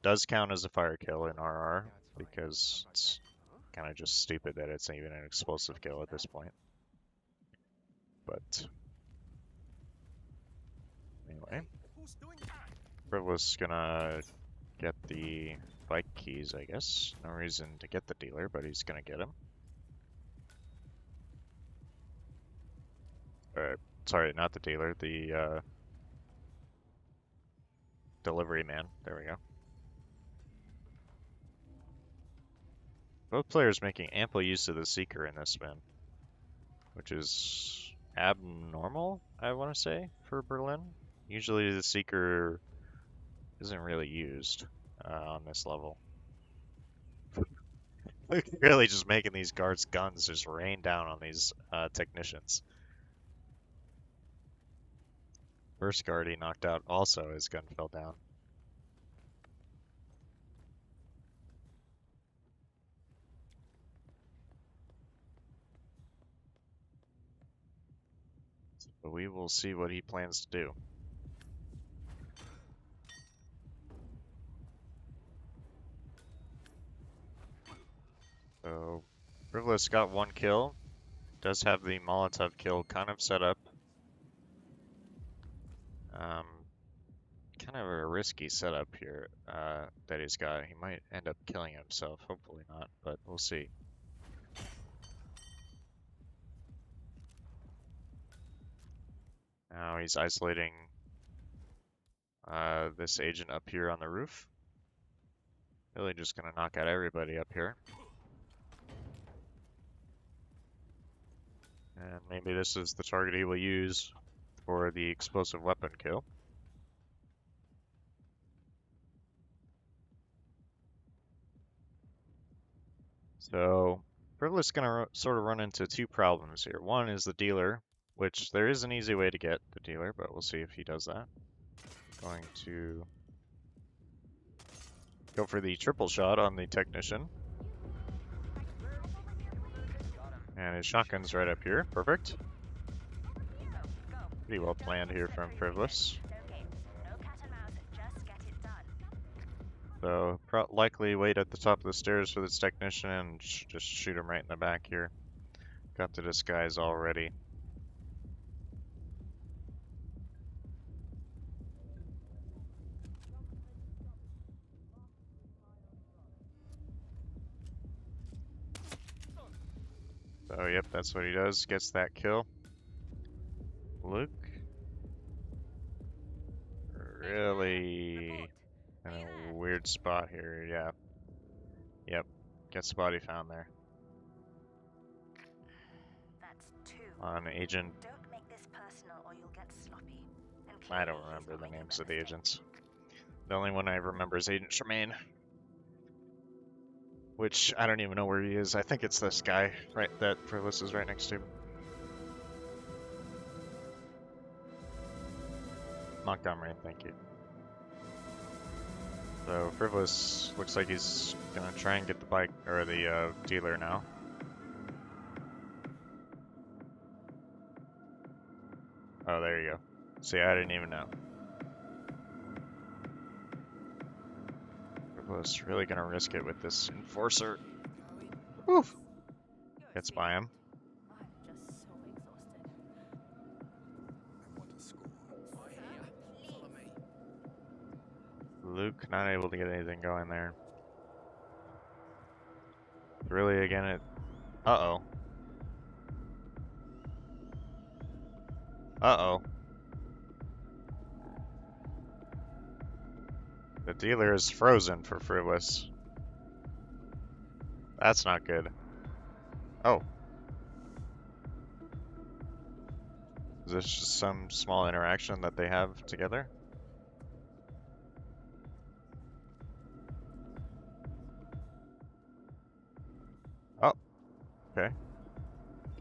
S1: does count as a fire kill in RR, because it's kind of just stupid that it's even an explosive kill at this point. But anyway, Frivolous gonna get the bike keys, I guess. No reason to get the dealer, but he's gonna get him. Sorry, not the dealer, the delivery man. There we go. Both players making ample use of the Seeker in this spin, which is abnormal, I want to say, for Berlin. Usually the Seeker isn't really used on this level. Really just making these guards' guns just rain down on these technicians. First guard he knocked out also, his gun fell down. But we will see what he plans to do. So, Frivolous got one kill. Does have the Molotov kill kind of set up. Kind of a risky setup here that he's got. He might end up killing himself. Hopefully not, but we'll see. Now he's isolating this agent up here on the roof. Really just gonna knock out everybody up here. And maybe this is the target he will use for the explosive weapon kill. So, Frivolous is going to sort of run into two problems here. One is the dealer, which there is an easy way to get the dealer, but we'll see if he does that. Going to go for the triple shot on the technician. And his shotgun's right up here. Perfect. Pretty well planned here from Frivolous. So, likely wait at the top of the stairs for this technician and just shoot him right in the back here. Got the disguise already. So, yep, that's what he does. Gets that kill. Luke. Really in a weird spot here, yeah. Yep, gets the body found there.
S9: That's 2.
S1: On agent,
S9: Don't make this personal or you'll get sloppy. And
S1: I
S9: clearly
S1: don't
S9: he's
S1: remember
S9: not
S1: the
S9: making
S1: names
S9: that
S1: of the
S9: mistake.
S1: agents. The only one I remember is Agent Tremaine. Which, I don't even know where he is. I think it's this guy, right, that Frivolous is right next to. Montgomery, thank you. So, Frivolous looks like he's gonna try and get the bike, or the dealer now. Oh, there you go. See, I didn't even know. Frivolous really gonna risk it with this enforcer. Woof! Gets by him.
S9: I'm just so exhausted.
S8: I want to score.
S7: I hear ya. Follow me.
S1: Luke not able to get anything going there. Really, again, it... Uh-oh. Uh-oh. The dealer is frozen for Frivolous. That's not good. Oh. Is this just some small interaction that they have together? Oh. Okay.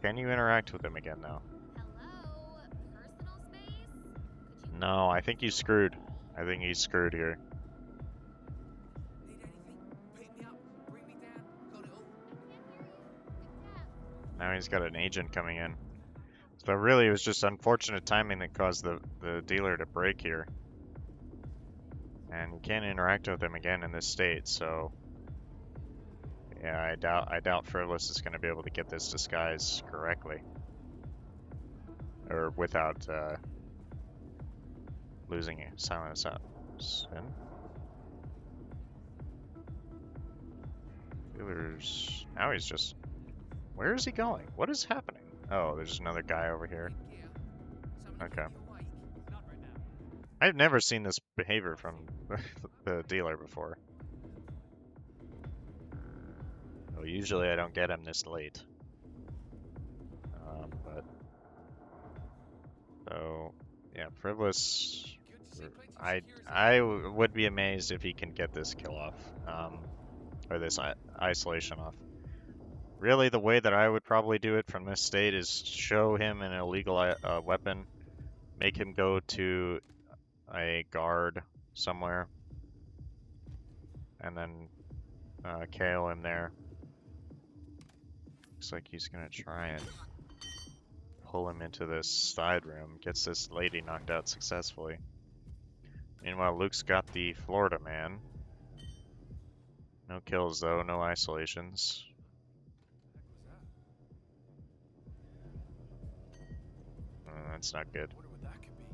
S1: Can you interact with him again now?
S5: Hello? Personal space? Could you
S1: No, I think he's screwed. I think he's screwed here.
S7: Need anything? Pick me up. Bring me down. Got it all.
S5: can't hear you? Except
S1: Now he's got an agent coming in. So really, it was just unfortunate timing that caused the dealer to break here. And you can't interact with him again in this state, so... Yeah, I doubt Frivolous is going to be able to get this disguise correctly. Or without, losing it. Silence out. Sin. Dealer's... Now he's just... Where is he going? What is happening? Oh, there's another guy over here.
S7: Yeah. Somebody
S1: Okay.
S7: keep you awake.
S4: Not right now.
S1: I've never seen this behavior from the dealer before. Well, usually I don't get him this late. But... So, yeah, Frivolous...
S7: Good to see plenty of security.
S1: I would be amazed if he can get this kill off. Or this isolation off. Really, the way that I would probably do it from this state is show him an illegal weapon, make him go to a guard somewhere, and then KO him there. Looks like he's gonna try and pull him into this side room, gets this lady knocked out successfully. Meanwhile, Luke's got the Florida man. No kills though, no isolations. That's not good.
S7: Wonder what that could be.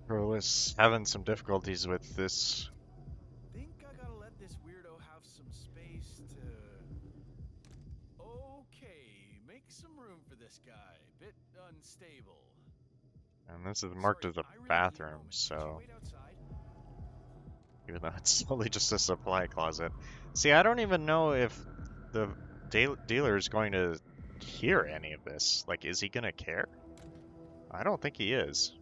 S1: Frivolous having some difficulties with this.
S6: Think I gotta let this weirdo have some space to... Okay, makes unstable.
S1: And this is marked as a bathroom, so even though it's solely just a supply closet. See, I don't even know if the dealer is going to hear any of this. Like, is he gonna care? I don't think he is.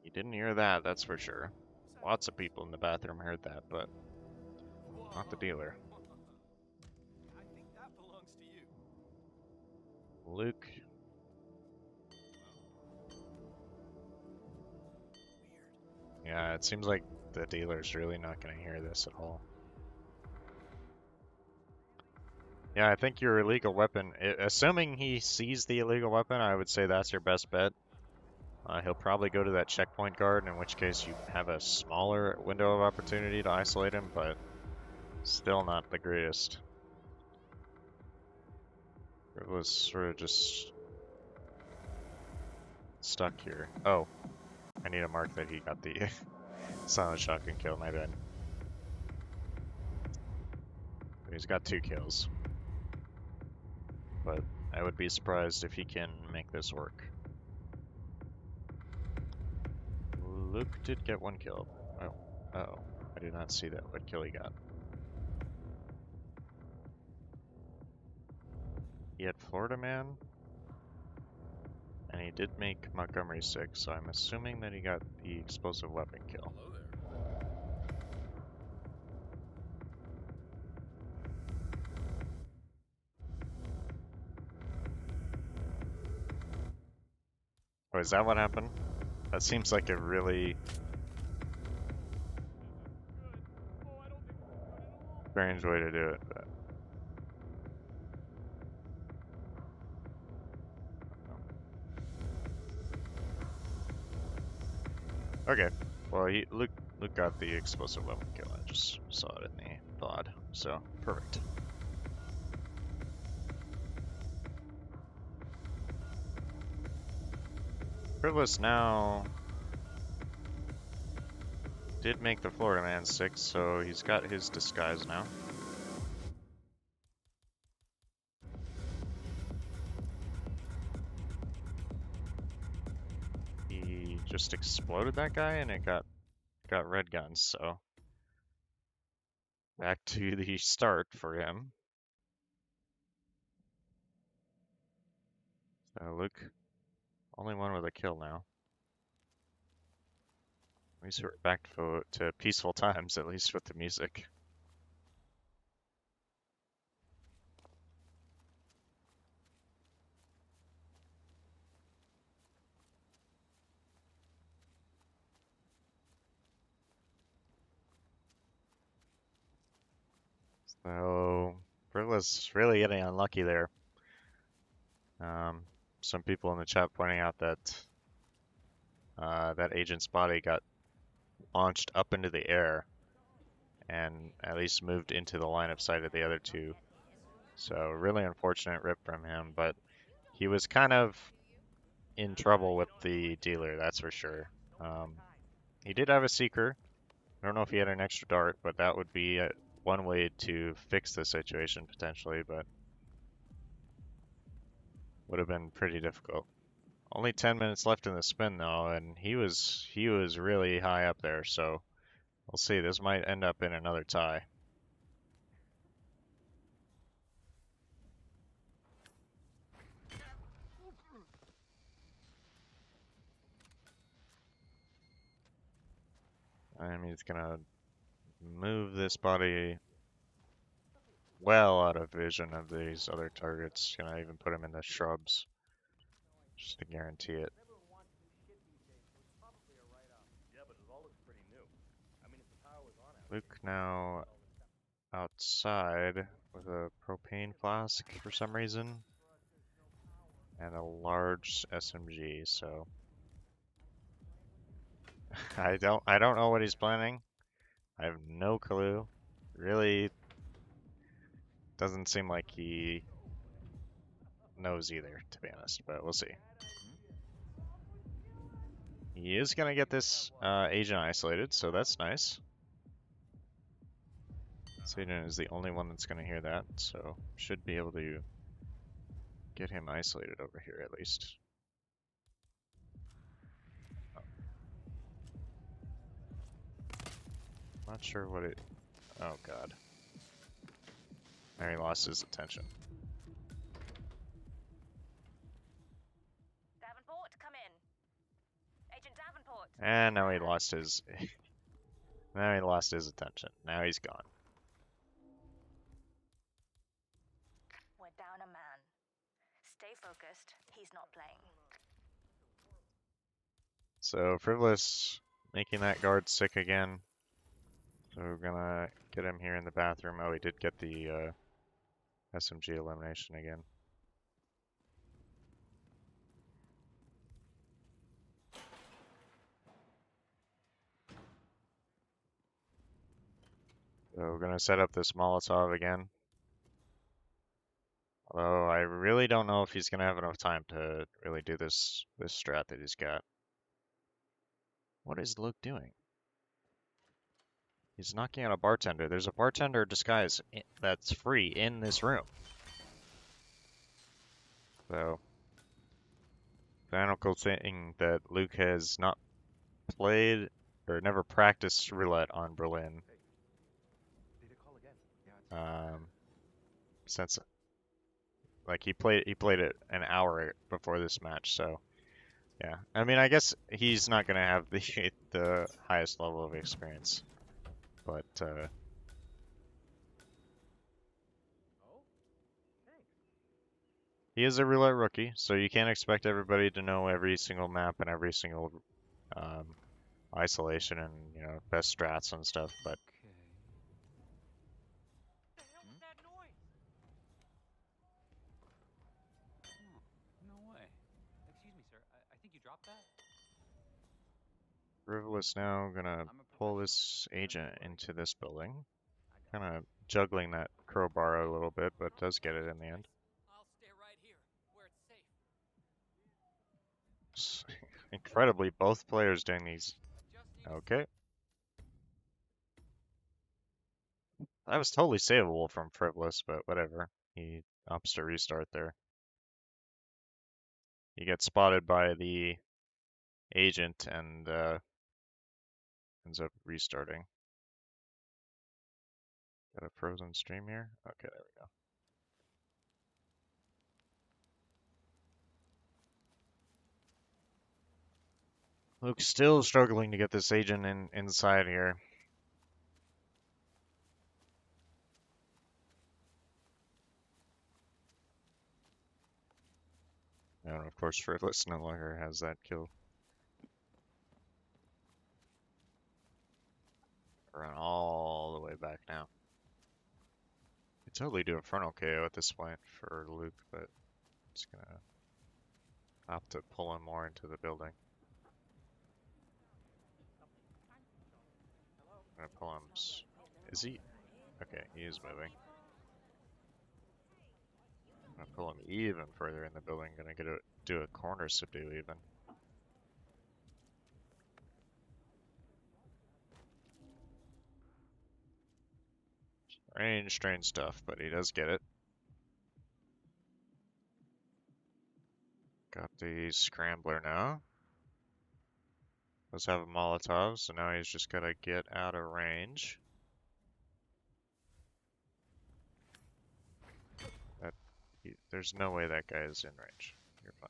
S1: He didn't hear that, that's for sure. Lots of people in the bathroom heard that, but not the dealer.
S6: I think that belongs to you.
S1: Luke. Yeah, it seems like the dealer's really not going to hear this at all. Yeah, I think your illegal weapon, assuming he sees the illegal weapon, I would say that's your best bet. He'll probably go to that checkpoint guard, in which case you have a smaller window of opportunity to isolate him, but still not the greatest. It was sort of just stuck here. Oh, I need to mark that he got the silent shotgun kill, my bad. He's got 2 kills. But I would be surprised if he can make this work. Luke did get 1 kill. Oh, uh-oh. I did not see that, what kill he got. He had Florida Man, and he did make Montgomery sick, so I'm assuming that he got the explosive weapon kill.
S6: Hello there.
S1: Oh, is that what happened? That seems like a really strange way to do it, but... Okay, well, Luke got the explosive weapon kill. I just saw it in the VOD, so perfect. Frivolous now did make the Florida Man sick, so he's got his disguise now. He just exploded that guy and it got red guns, so back to the start for him. So Luke, only one with a kill now. At least we're back to peaceful times, at least with the music. So Frivolous really getting unlucky there. Some people in the chat pointing out that that agent's body got launched up into the air and at least moved into the line of sight of the other 2. So really unfortunate rip from him, but he was kind of in trouble with the dealer, that's for sure. He did have a seeker. I don't know if he had an extra dart, but that would be one way to fix the situation potentially, but would have been pretty difficult. Only 10 minutes left in the spin though, and he was really high up there, so we'll see. This might end up in another tie. And he's gonna move this body well out of vision of these other targets. Gonna even put him in the shrubs just to guarantee it. Luke now outside with a propane flask for some reason and a large SMG, so I don't know what he's planning. I have no clue. Really doesn't seem like he knows either, to be honest, but we'll see. He is going to get this agent isolated, so that's nice. Satan is the only one that's going to hear that, so should be able to get him isolated over here at least. Oh. Not sure what it... Oh god. There he lost his attention.
S9: Davenport, come in. Agent Davenport.
S1: And now he lost his... now he lost his attention. Now he's gone.
S9: We're down a man. Stay focused. He's not playing.
S1: So Frivolous making that guard sick again. So we're gonna get him here in the bathroom. Oh, he did get the SMG elimination again. So we're gonna set up this Molotov again. Although I really don't know if he's gonna have enough time to really do this strat that he's got. What is Luke doing? He's knocking out a bartender. There's a bartender disguise that's free in this room. So, the identical thing that Luke has not played or never practiced roulette on Berlin. Since like he played it an hour before this match, so yeah. I mean, I guess he's not gonna have the highest level of experience, but he is a roulette rookie, so you can't expect everybody to know every single map and every single isolation and, you know, best strats and stuff, but
S4: What the hell was that noise?
S7: No way. Excuse me, sir. I think you dropped that?
S1: Frivolous now gonna pull this agent into this building. Kind of juggling that crowbar a little bit, but does get it in the end.
S7: I'll stay right here, where it's safe.
S1: Incredibly, both players doing these. Okay. That was totally savable from Frivolous, but whatever. He opts to restart there. He gets spotted by the agent and ends up restarting. Got a frozen stream here? Okay, there we go. Luke's still struggling to get this agent inside here. And of course, Frivolous no longer has that kill. Run all the way back now. Could totally do Infernal KO at this point for Luke, but it's gonna opt to pull him more into the building. I'm gonna pull him. Is he? Okay, he is moving. I'm gonna pull him even further in the building. Gonna do a corner subdue even. Strange stuff, but he does get it. Got the Scrambler now. Does have a Molotov, so now he's just gotta get out of range. There's no way that guy is in range. You're fine.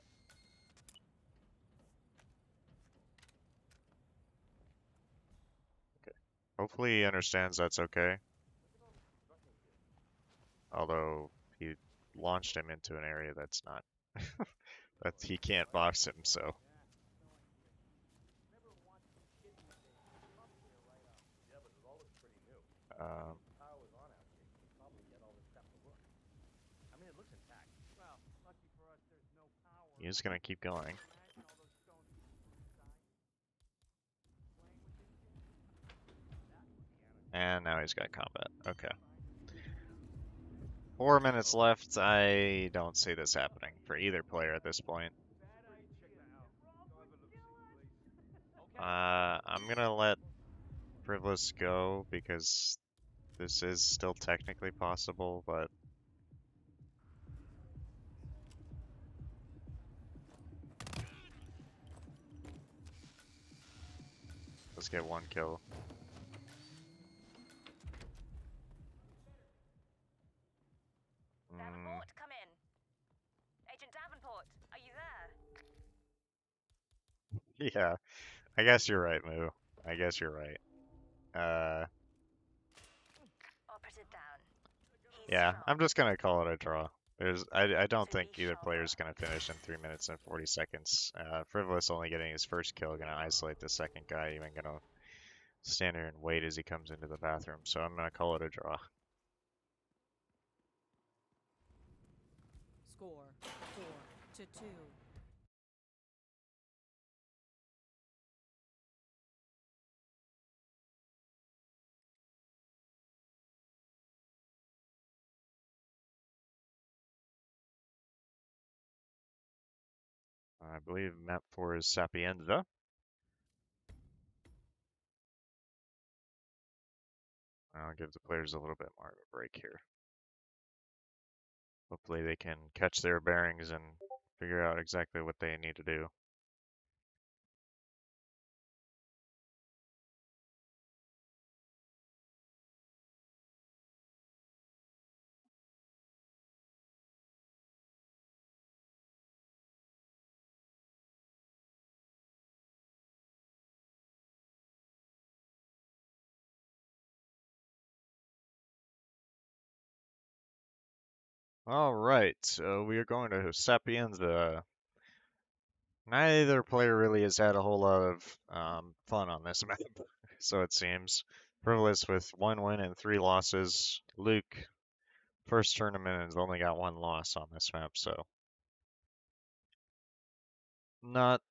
S1: Okay. Hopefully he understands that's okay. Although he launched him into an area that's not that he can't box him, so. He's gonna keep going. And now he's got combat. Okay. 4 minutes left. I don't see this happening for either player at this point. I'm gonna let Frivolous go because this is still technically possible, but let's get one kill.
S9: Davenport, come in. Agent Davenport, are you there?
S1: Yeah, I guess you're right, Moo. I guess you're right.
S9: Operative down. He's
S1: Yeah,
S9: strong.
S1: I'm just gonna call it a draw. I don't
S9: So
S1: think
S9: be
S1: either
S9: sharper.
S1: player is gonna finish in 3 minutes and 40 seconds. Frivolous only getting his first kill, gonna isolate the second guy, even gonna stand here and wait as he comes into the bathroom. So I'm gonna call it a draw.
S3: Score 4-2.
S1: I believe map 4 is Sapienza. I'll give the players a little bit more of a break here. Hopefully they can catch their bearings and figure out exactly what they need to do. All right, so we are going to Sapienza. Neither player really has had a whole lot of fun on this map, so it seems. Frivolous with 1 win and 3 losses. Luke, first tournament, has only got 1 loss on this map, so not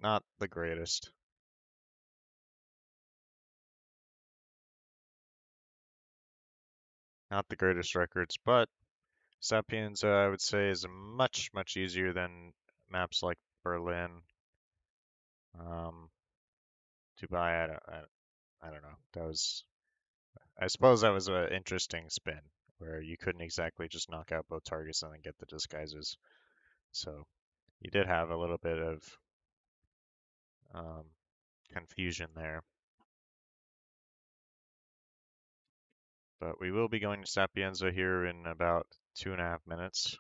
S1: not the greatest. Not the greatest records, but Sapiens, I would say, is much easier than maps like Berlin. Um, Dubai, I don't know. I suppose that was an interesting spin where you couldn't exactly just knock out both targets and then get the disguises. So you did have a little bit of um, confusion there. But we will be going to Sapienza here in about 2.5 minutes.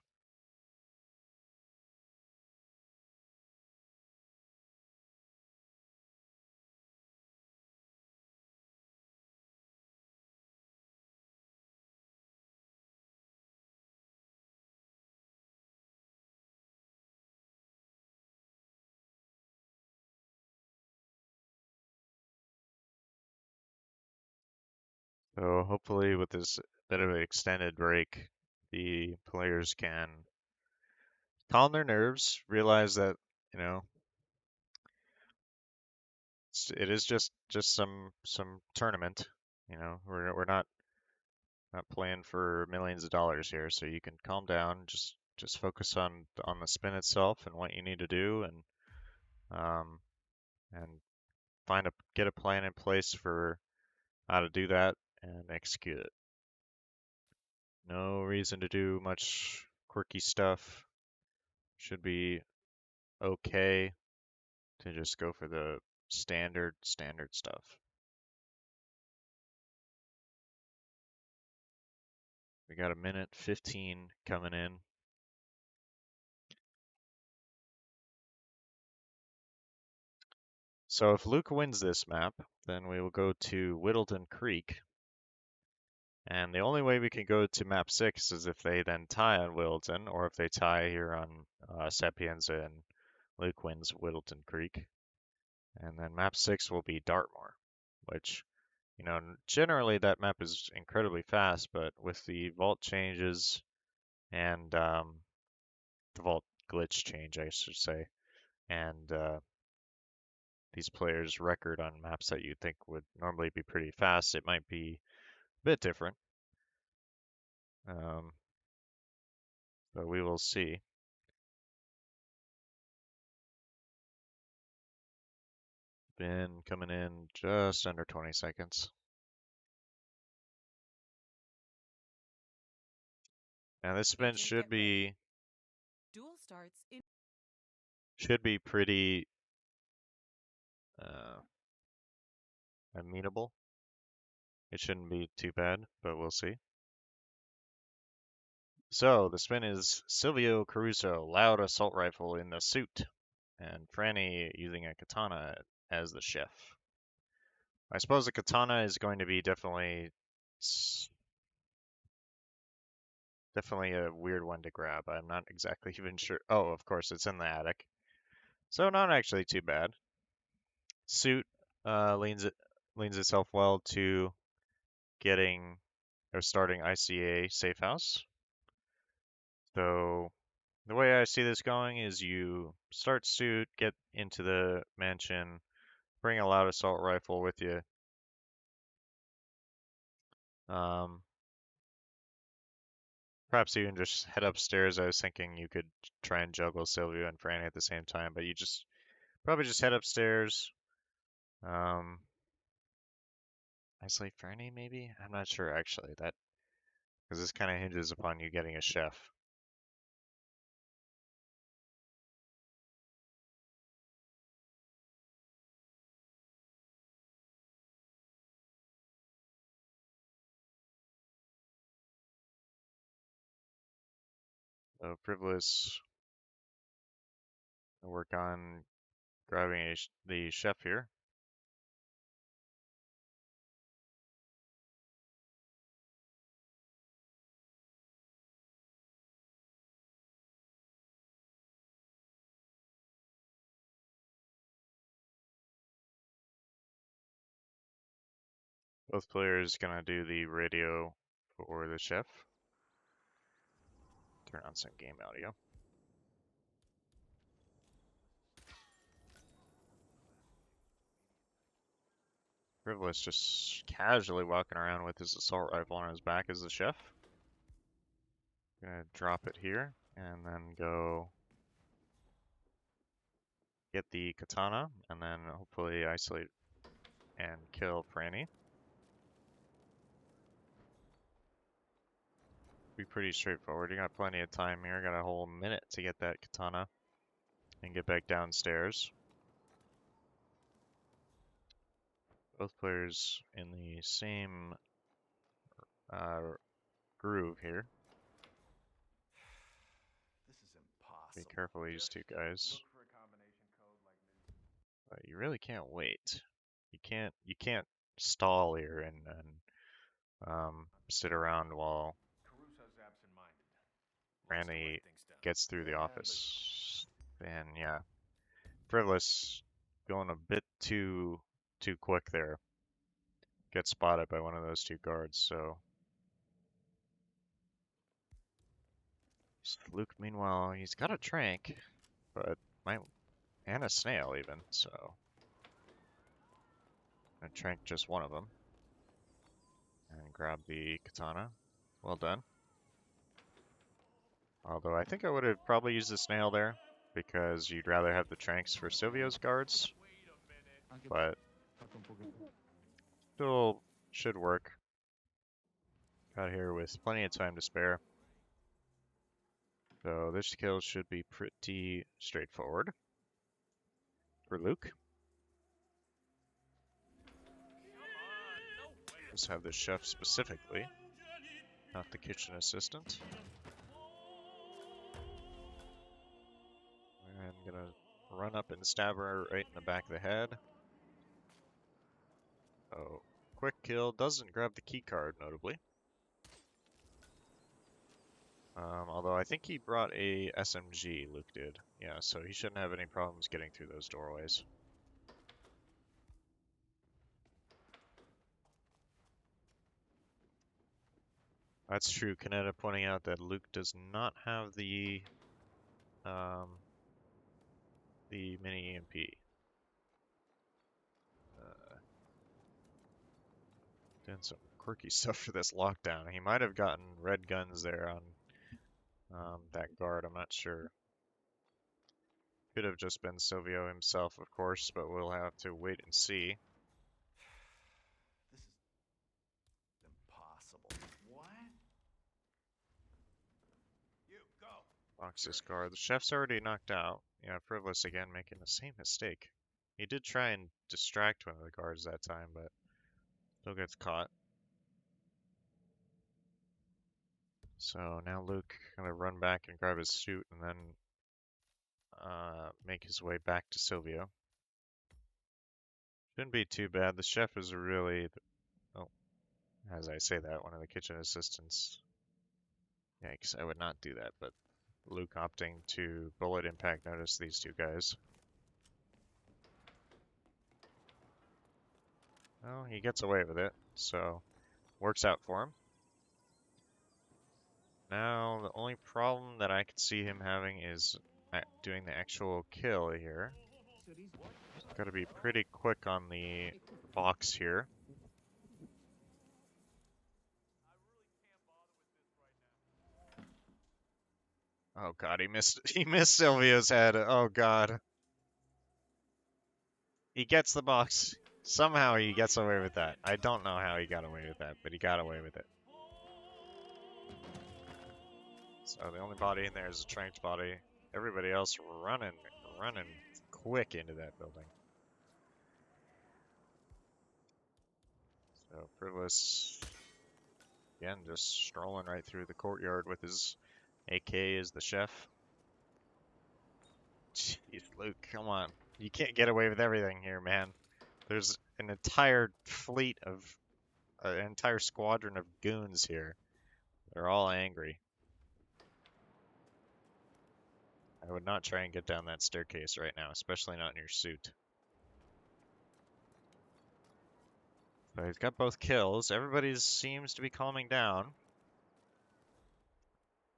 S1: So hopefully with this bit of an extended break, the players can calm their nerves, realize that, you know, it is just some tournament. You know, we're not playing for millions of dollars here, so you can calm down, just focus on the spin itself and what you need to do, um and get a plan in place for how to do that and execute it. No reason to do much quirky stuff. Should be okay to just go for the standard stuff. We got a minute 15 coming in. So if Luke wins this map, then we will go to Whittleton Creek. And the only way we can go to map 6 is if they then tie on Whittleton, or if they tie here on Sapienza and Luke wins Whittleton Creek. And then map 6 will be Dartmoor, which, you know, generally that map is incredibly fast, but with the vault changes and the vault glitch change, I should say, and these players' record on maps that you'd think would normally be pretty fast, it might be a bit different. Um, but we will see. Spin coming in just under 20 seconds. Now this spin
S3: Agent, get ready. Duel starts in.
S1: should be pretty uh, amenable. It shouldn't be too bad, but we'll see. So the spin is Silvio Caruso, loud assault rifle in the suit, and Franny using a katana as the chef. I suppose the katana is going to be definitely a weird one to grab. I'm not exactly even sure. Oh, of course, it's in the attic. So not actually too bad. Suit leans itself well to getting or starting ICA safe house. So the way I see this going is you start suit, get into the mansion, bring a loud assault rifle with you. Perhaps even just head upstairs. I was thinking you could try and juggle Sylvia and Franny at the same time, but you just probably just head upstairs. Isolate Franny maybe? I'm not sure actually. That because this kind of hinges upon you getting a chef. So Frivolous will work on grabbing the chef here. Both players gonna do the radio for the chef. Turn on some game audio. Frivolous just casually walking around with his assault rifle on his back as the chef. Gonna drop it here and then go get the katana and then hopefully isolate and kill Franny. Be pretty straightforward. You got plenty of time here. Got a whole minute to get that katana and get back downstairs. Both players in the same groove here.
S6: This is impossible.
S1: Be careful of these two guys. But you really can't wait. You can't stall here and sit around while Franny gets through the office. And yeah, Frivolous going a bit too quick there. Gets spotted by one of those two guards, so Luke, meanwhile, he's got a trank, but and a snail even, so I trank just one of them and grab the katana. Well done. Although I think I would have probably used the snail there because you'd rather have the tranks for Silvio's guards, but still should work. Got here with plenty of time to spare. So this kill should be pretty straightforward for Luke. Just have the chef specifically, not the kitchen assistant. I'm gonna run up and stab her right in the back of the head. Oh, quick kill, doesn't grab the key card, notably. Although I think he brought a SMG, Luke did. Yeah, so he shouldn't have any problems getting through those doorways. That's true, Kaneda pointing out that Luke does not have the mini EMP. Doing some quirky stuff for this lockdown. He might have gotten red guns there on that guard, I'm not sure. Could have just been Silvio himself, of course, but we'll have to wait and see.
S2: This is impossible. What? You go.
S1: Box this guard. The chef's already knocked out. Yeah, Frivolous again making the same mistake. He did try and distract one of the guards that time, but still gets caught. So now Luke gonna run back and grab his suit and then make his way back to Silvio. Shouldn't be too bad. The chef is really, oh, as I say that, one of the kitchen assistants. Yikes, I would not do that, but Luke opting to bullet impact notice these two guys. Well, he gets away with it, so works out for him. Now, the only problem that I could see him having is doing the actual kill here. Got to be pretty quick on the box here. Oh god, he missed he missed Silvio's head. Oh god. He gets the box. Somehow he gets away with that. I don't know how he got away with that, but he got away with it. So the only body in there is a tranked body. Everybody else running quick into that building. So Frivolous, again, just strolling right through the courtyard with his AK as the chef. Jeez, Luke, come on. You can't get away with everything here, man. There's an entire fleet of, an entire squadron of goons here. They're all angry. I would not try and get down that staircase right now, especially not in your suit. So he's got both kills. Everybody seems to be calming down.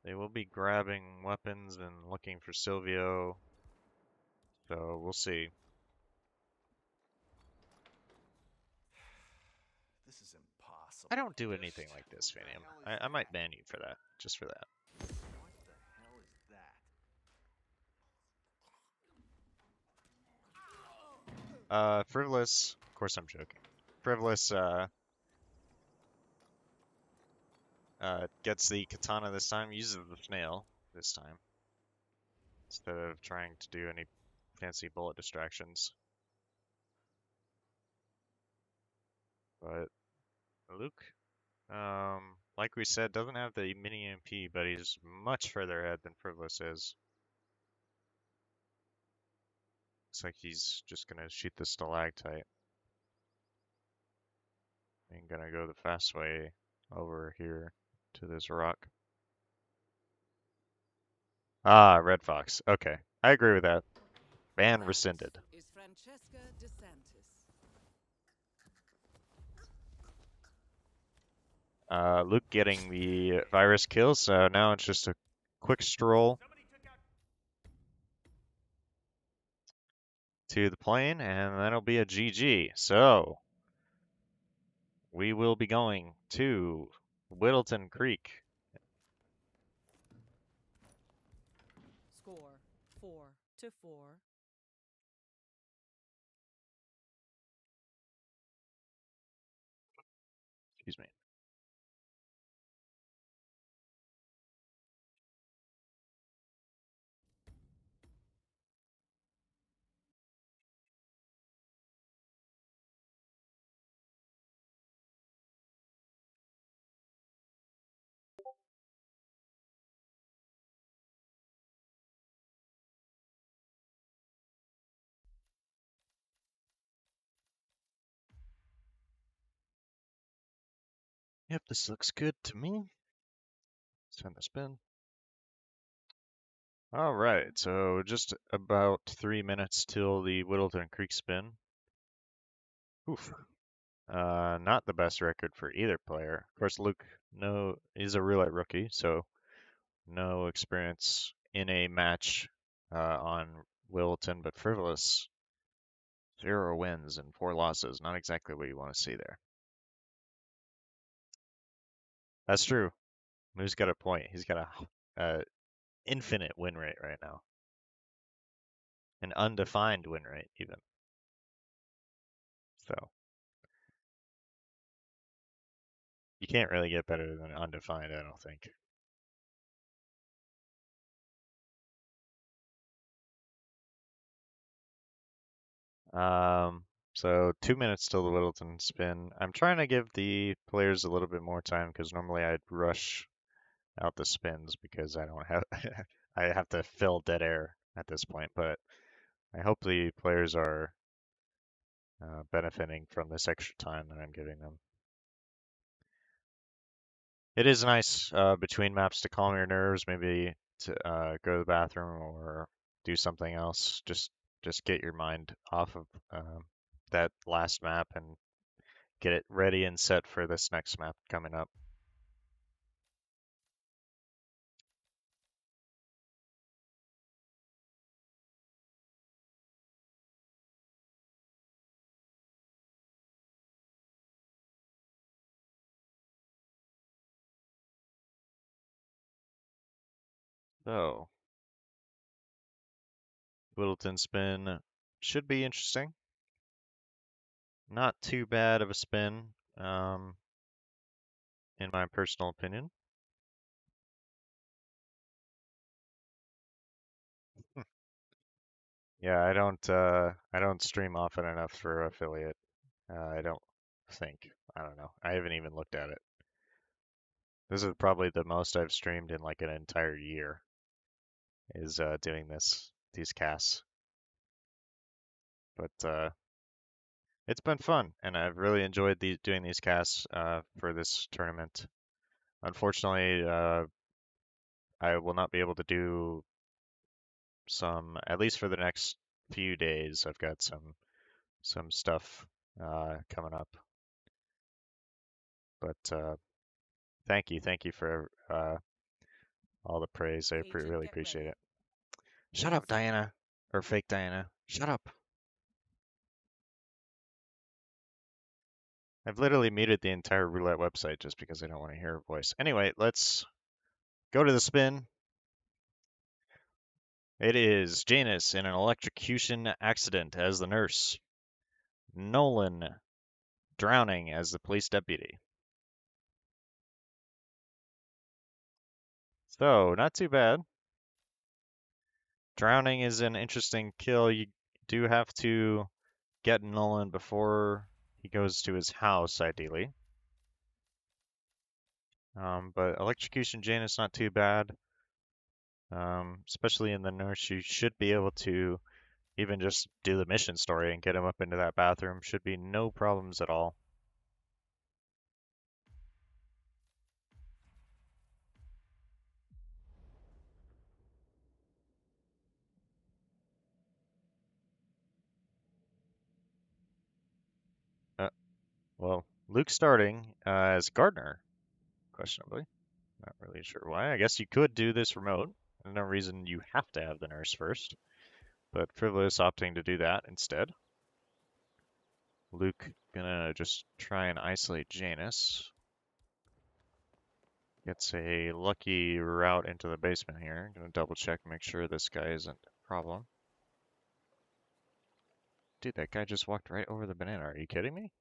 S1: They will be grabbing weapons and looking for Silvio. So we'll see.
S2: This is impossible.
S1: I don't do anything like this, Fanium. I might ban you for that, just for that.
S2: What the hell is that?
S1: Frivolous, of course I'm joking. Frivolous, gets the katana this time, uses the snail this time, instead of trying to do any fancy bullet distractions. But Luke, like we said, doesn't have the mini MP, but he's much further ahead than Frivolous is. Looks like he's just gonna shoot the stalactite. And gonna go the fast way over here to this rock. Ah, Red Fox. Okay, I agree with that. Ban
S3: That
S1: rescinded.
S3: is Francesca DeSantis.
S1: Luke getting the virus kill, so now it's just a quick stroll to the plane, and that'll be a GG. So, we will be going to Whittleton Creek.
S3: Score 4-4.
S1: Excuse me. Yep, this looks good to me. Let's turn the spin. All right, so just about 3 minutes till the Whittleton Creek spin. Oof. Not the best record for either player. Of course, Luke is a roulette rookie, so no experience in a match on Whittleton, but Frivolous, 0 wins and 4 losses. Not exactly what you want to see there. That's true. Moo's got a point. He's got a infinite win rate right now. An undefined win rate, even. So you can't really get better than undefined, I don't think. So 2 minutes till the Whittleton spin. I'm trying to give the players a little bit more time because normally I'd rush out the spins because I don't have I have to fill dead air at this point. But I hope the players are benefiting from this extra time that I'm giving them. It is nice between maps to calm your nerves, maybe to go to the bathroom or do something else. Just get your mind off of that last map and get it ready and set for this next map coming up. So, Whittleton spin should be interesting. Not too bad of a spin, in my personal opinion. Yeah, I don't stream often enough for affiliate. I don't think. I don't know. I haven't even looked at it. This is probably the most I've streamed in like an entire year. Is doing these casts, but it's been fun, and I've really enjoyed doing these casts for this tournament. Unfortunately, I will not be able to do some, at least for the next few days. I've got some stuff coming up, but thank you for all the praise. I
S3: Agent,
S1: really
S3: get
S1: appreciate
S3: ready.
S1: it. Shut up, Diana, or fake Diana. Shut up. I've literally muted the entire roulette website just because I don't want to hear her voice. Anyway, let's go to the spin. It is Janus in an electrocution accident as the nurse. Nolan drowning as the police deputy. So, not too bad. Drowning is an interesting kill. You do have to get Nolan before he goes to his house, ideally. But electrocution Janus not too bad. Especially in the nurse, you should be able to even just do the mission story and get him up into that bathroom. Should be no problems at all. Uh, well, Luke starting as Gardner, questionably. Not really sure why. I guess you could do this remote. There's no reason you have to have the nurse first. But Frivolous opting to do that instead. Luke gonna just try and isolate Janus. Gets a lucky route into the basement here. Gonna double check, make sure this guy isn't a problem. Dude, that guy just walked right over the banana. Are you kidding me?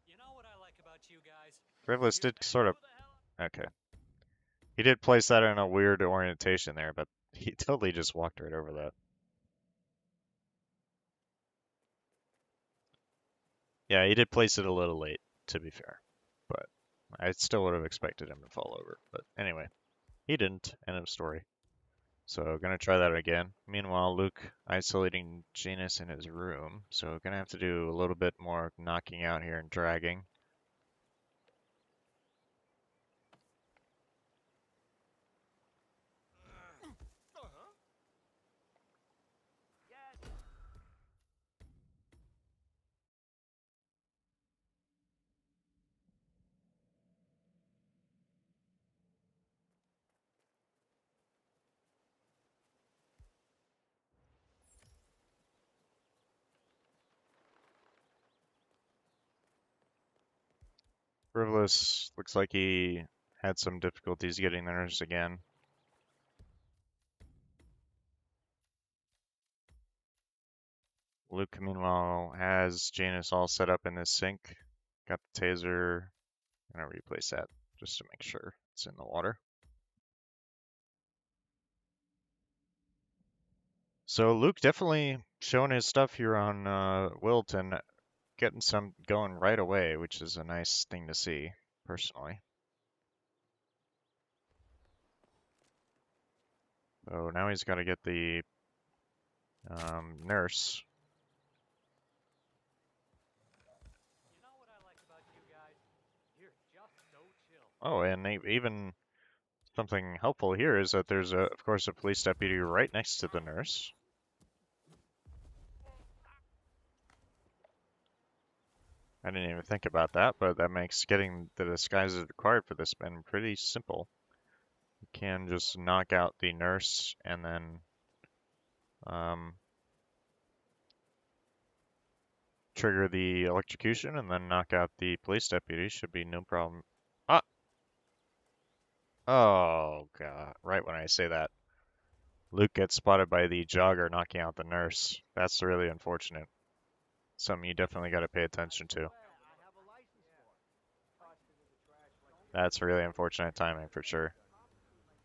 S7: You know what I like about you guys?
S1: Frivolous did sort of... Okay. He did place that in a weird orientation there, but he totally just walked right over that. Yeah, he did place it a little late, to be fair. But I still would have expected him to fall over. But anyway, he didn't. End of story. So gonna try that again. Meanwhile, Luke isolating Janus in his room. So gonna have to do a little bit more knocking out here and dragging. Frivolous looks like he had some difficulties getting the nurse again. Luke, meanwhile, has Janus all set up in this sink. Got the taser. I'm gonna replace that just to make sure it's in the water. So Luke definitely showing his stuff here on Wilton, getting some going right away, which is a nice thing to see, personally. So now he's got to get the nurse.
S4: You know what I like about you guys? You're just so chill.
S1: Oh, and even something helpful here is that there's, of course, a police deputy right next to the nurse. I didn't even think about that, but that makes getting the disguises required for this been pretty simple. You can just knock out the nurse and then trigger the electrocution and then knock out the police deputy. Should be no problem. Ah! Oh, God. Right when I say that. Luke gets spotted by the jogger knocking out the nurse. That's really unfortunate. Something you definitely got to pay attention to.
S4: I have a license for it. Tossed it in the trash like
S1: That's really unfortunate timing for sure.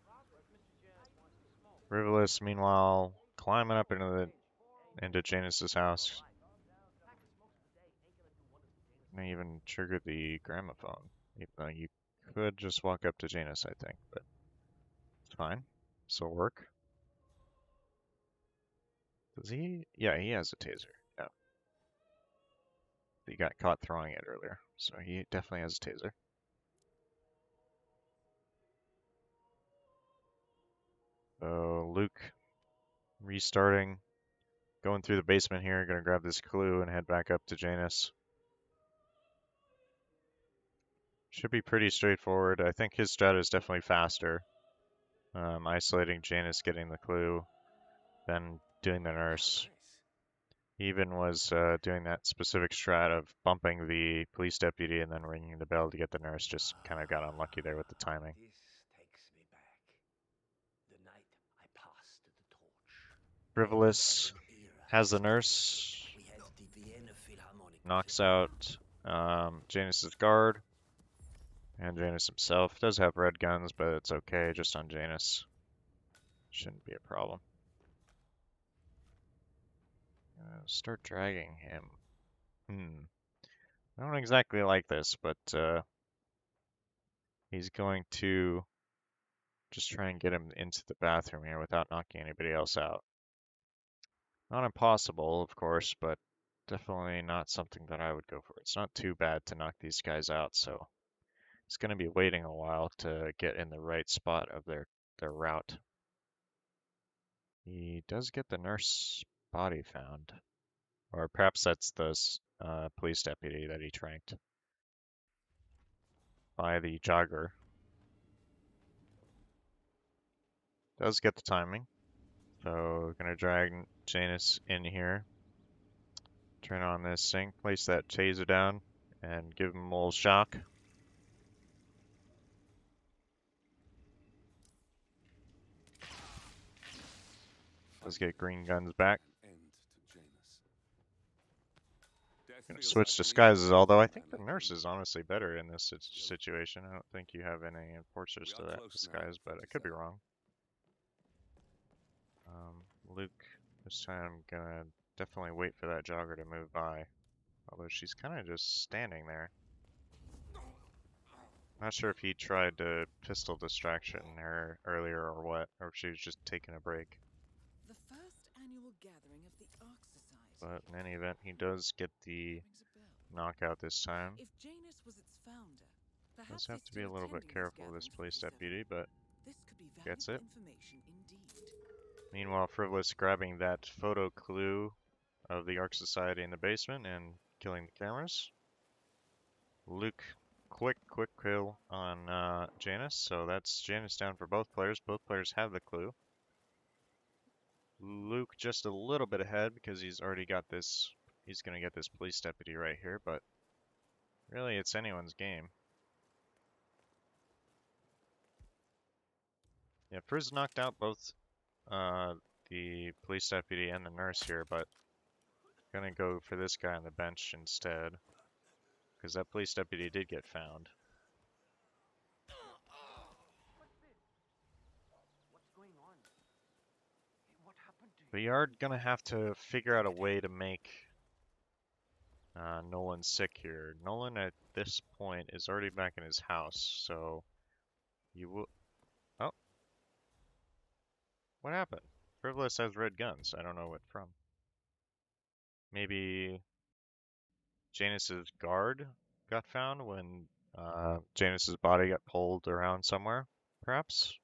S4: But Mr. Janus wants to smoke.
S1: Frivolous, meanwhile, climbing up into Janus's house. And even triggered the gramophone, even though you could just walk up to Janus, I think, but it's fine. This'll work. Does he? Yeah, he has a taser. Yeah. He got caught throwing it earlier, so he definitely has a taser. So Luke restarting, going through the basement here, gonna grab this clue and head back up to Janus. Should be pretty straightforward. I think his strat is definitely faster. Isolating Janus, getting the clue, then doing the nurse. He even was doing that specific strat of bumping the police deputy and then ringing the bell to get the nurse. Just kind of got unlucky there with the timing.
S2: This takes me back. The night I passed the torch.
S1: Frivolous has the nurse,
S2: We had the Vienna Philharmonic
S1: knocks out Janus's guard, and Janus himself. Does have red guns, but it's okay, just on Janus. Shouldn't be a problem. Start dragging him. I don't exactly like this, but he's going to just try and get him into the bathroom here without knocking anybody else out. Not impossible, of course, but definitely not something that I would go for. It's not too bad to knock these guys out, so he's going to be waiting a while to get in the right spot of their route. He does get the nurse body found, or perhaps that's the police deputy that he tranked by the jogger. Does get the timing, so gonna drag Janus in here. Turn on this sink, place that taser down, and give him a little shock. Let's get green guns back. Gonna switch disguises, although I think the nurse is honestly better in this situation. I don't think you have any enforcers to that disguise, but I could be wrong. Luke, this time gonna definitely wait for that jogger to move by. Although she's kind of just standing there. Not sure if he tried to pistol distraction her earlier or what, or if she was just taking a break.
S3: The first annual gathering of the Arc Society.
S1: But in any event, he does get the knockout this time.
S3: If Janus was its founder,
S1: Does have to be a little bit careful with this police deputy, but
S3: this could be
S1: gets it.
S3: information indeed.
S1: Meanwhile, Frivolous grabbing that photo clue of the Arc Society in the basement and killing the cameras. Luke, quick kill on Janus, so that's Janus down for both players. Both players have the clue. Luke just a little bit ahead because he's already got this. He's going to get this police deputy right here, but really it's anyone's game. Yeah, Frizz knocked out both the police deputy and the nurse here, but gonna go for this guy on the bench instead, because that police deputy did get found.
S2: What's going on? What happened to you?
S1: We are gonna have to figure out a way to make Nolan sick here. Nolan at this point is already back in his house, so you will. Oh, what happened? Frivolous has red guns. I don't know what from. Maybe Janus's guard got found when Janus's body got pulled around somewhere, perhaps?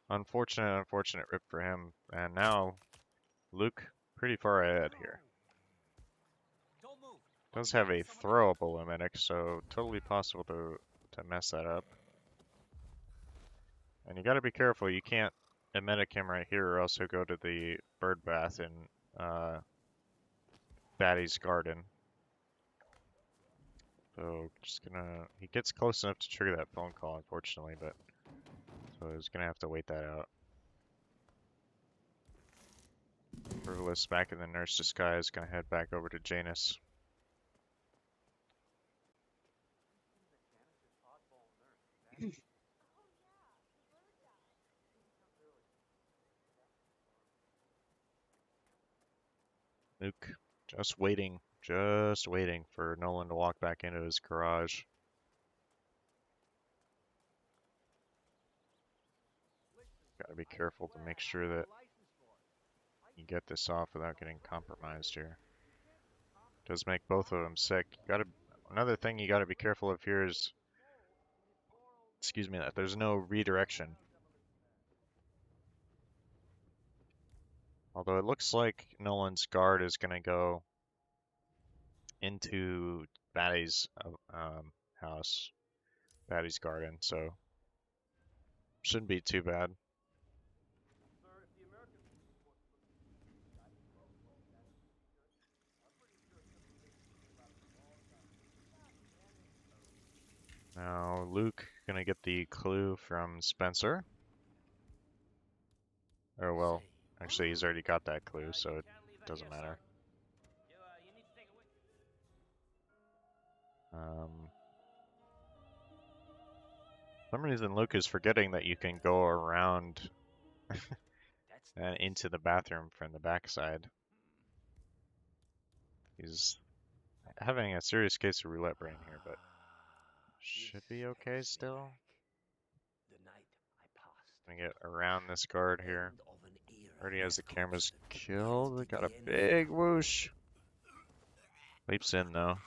S1: Unfortunate rip for him. And now Luke pretty far ahead here.
S7: Don't move.
S1: Does have a throwable emetic, so totally possible to mess that up. And you gotta be careful, you can't emetic him right here or else he'll go to the bird bath in Batty's garden. So just gonna, he gets close enough to trigger that phone call unfortunately, but so he's gonna have to wait that out. Frivolous back in the nurse disguise, gonna head back over to Janus. Luke, just waiting for Nolan to walk back into his garage. Gotta be careful to make sure that you get this off without getting compromised here. Does make both of them sick. Another thing you gotta be careful of here is, excuse me, that there's no redirection. Although it looks like Nolan's guard is gonna go into Batty's house, Batty's garden, so shouldn't be too bad. Now Luke gonna get the clue from Spencer. Or well, actually he's already got that clue, so it doesn't matter.
S4: You need to take a look.
S1: For some reason Luke is forgetting that you can go around and into the bathroom from the backside. He's having a serious case of roulette brain here, but should be okay still. Gonna get around this guard here. Already has the cameras killed. We got a big whoosh. Leaps in though.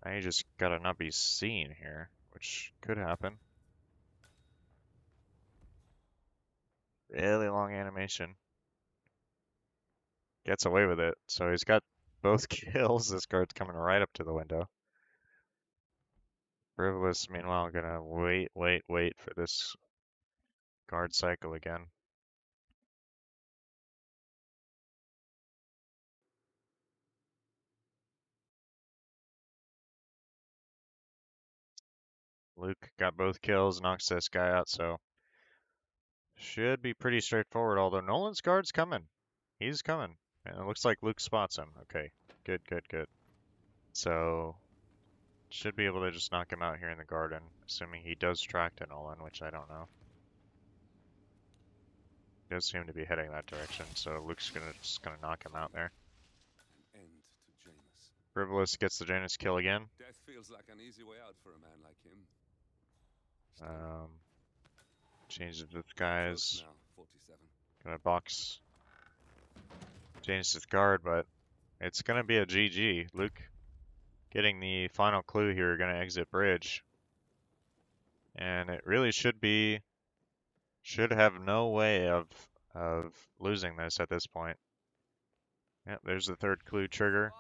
S1: Now you just gotta not be seen here, which could happen. Really long animation. Gets away with it. So he's got both kills. This guard's coming right up to the window. Frivolous, meanwhile, gonna wait for this guard cycle again. Luke got both kills, knocks this guy out, so should be pretty straightforward, although Nolan's guard's coming. He's coming. And it looks like Luke spots him. Okay, good. So, should be able to just knock him out here in the garden, assuming he does track to Nolan, which I don't know. He does seem to be heading that direction, so Luke's just gonna knock him out there.
S8: An end to Janus.
S1: Frivolous gets the Janus kill again.
S8: Death feels like an easy way out for a man like him.
S1: Changes disguise.
S8: Close now, 47.
S1: Gonna box Janus's guard, but it's gonna be a GG. Luke getting the final clue here, gonna exit bridge. And it really should have no way of losing this at this point. Yep, there's the third clue trigger,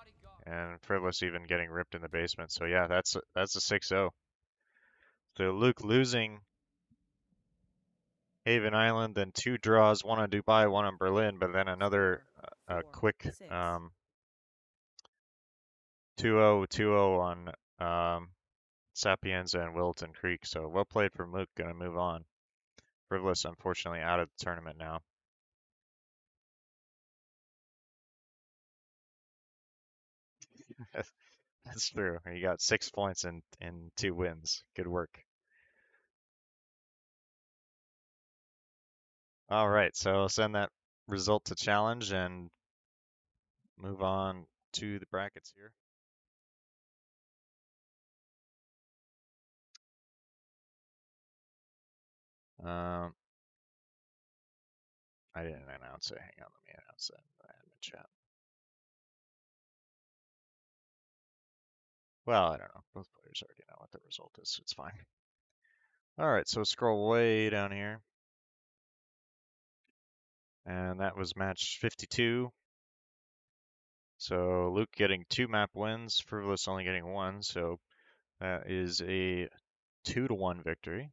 S1: and Frivolous even getting ripped in the basement. So yeah, that's a 6-0. So Luke losing Haven Island, then 2 draws, 1 on Dubai, 1 on Berlin, but then another quick 2-0, 2-0 on Sapienza and Wilton Creek. So well played from Luke. Gonna move on. Frivolous, unfortunately, out of the tournament now. That's true. He got 6 points in 2 wins. Good work. All right, so I'll send that result to challenge and move on to the brackets here. I didn't announce it. Hang on, let me announce it in the admin chat. Well, I don't know. Both players already know what the result is, so it's fine. All right, so scroll way down here. And that was match 52. So Luke getting 2 map wins, Frivolous only getting 1, so that is a 2-1 victory.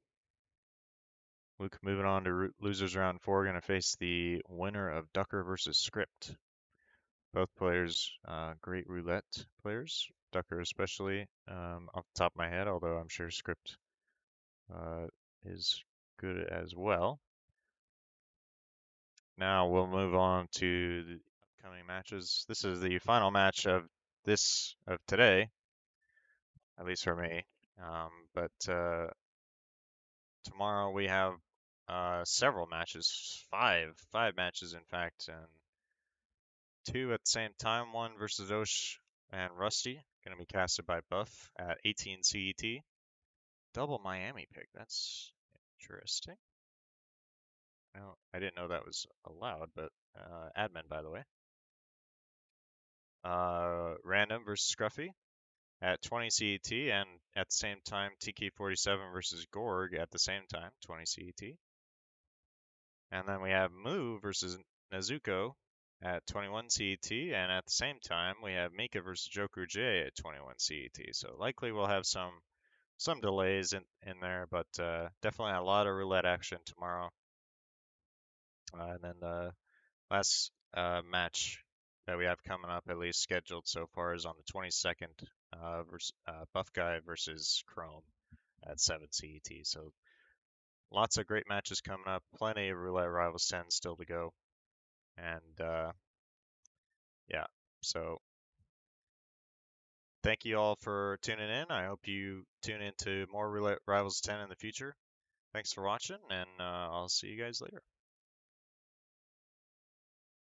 S1: Luke moving on to losers round 4, going to face the winner of Ducker versus Script. Both players, great roulette players. Ducker especially, off the top of my head, although I'm sure Script is good as well. Now we'll move on to the upcoming matches. This is the final match of today, at least for me. But tomorrow we have several matches, five matches in fact, and 2 at the same time. One versus Osh and Rusty, going to be casted by Buff at 18 CET. Double Miami pick. That's interesting. No, I didn't know that was allowed, but admin, by the way. Random versus Scruffy at 20 CET, and at the same time, TK47 versus Gorg at the same time, 20 CET. And then we have Moo versus Nezuko at 21 CET, and at the same time, we have Mika versus Joker J at 21 CET. So likely we'll have some delays in there, but definitely a lot of roulette action tomorrow. And then the last match that we have coming up, at least scheduled so far, is on the 22nd, versus, Buff Guy versus Chrome at 7 CET. So lots of great matches coming up. Plenty of Roulette Rivals 10 still to go. And yeah, so thank you all for tuning in. I hope you tune into more Roulette Rivals 10 in the future. Thanks for watching, and I'll see you guys later.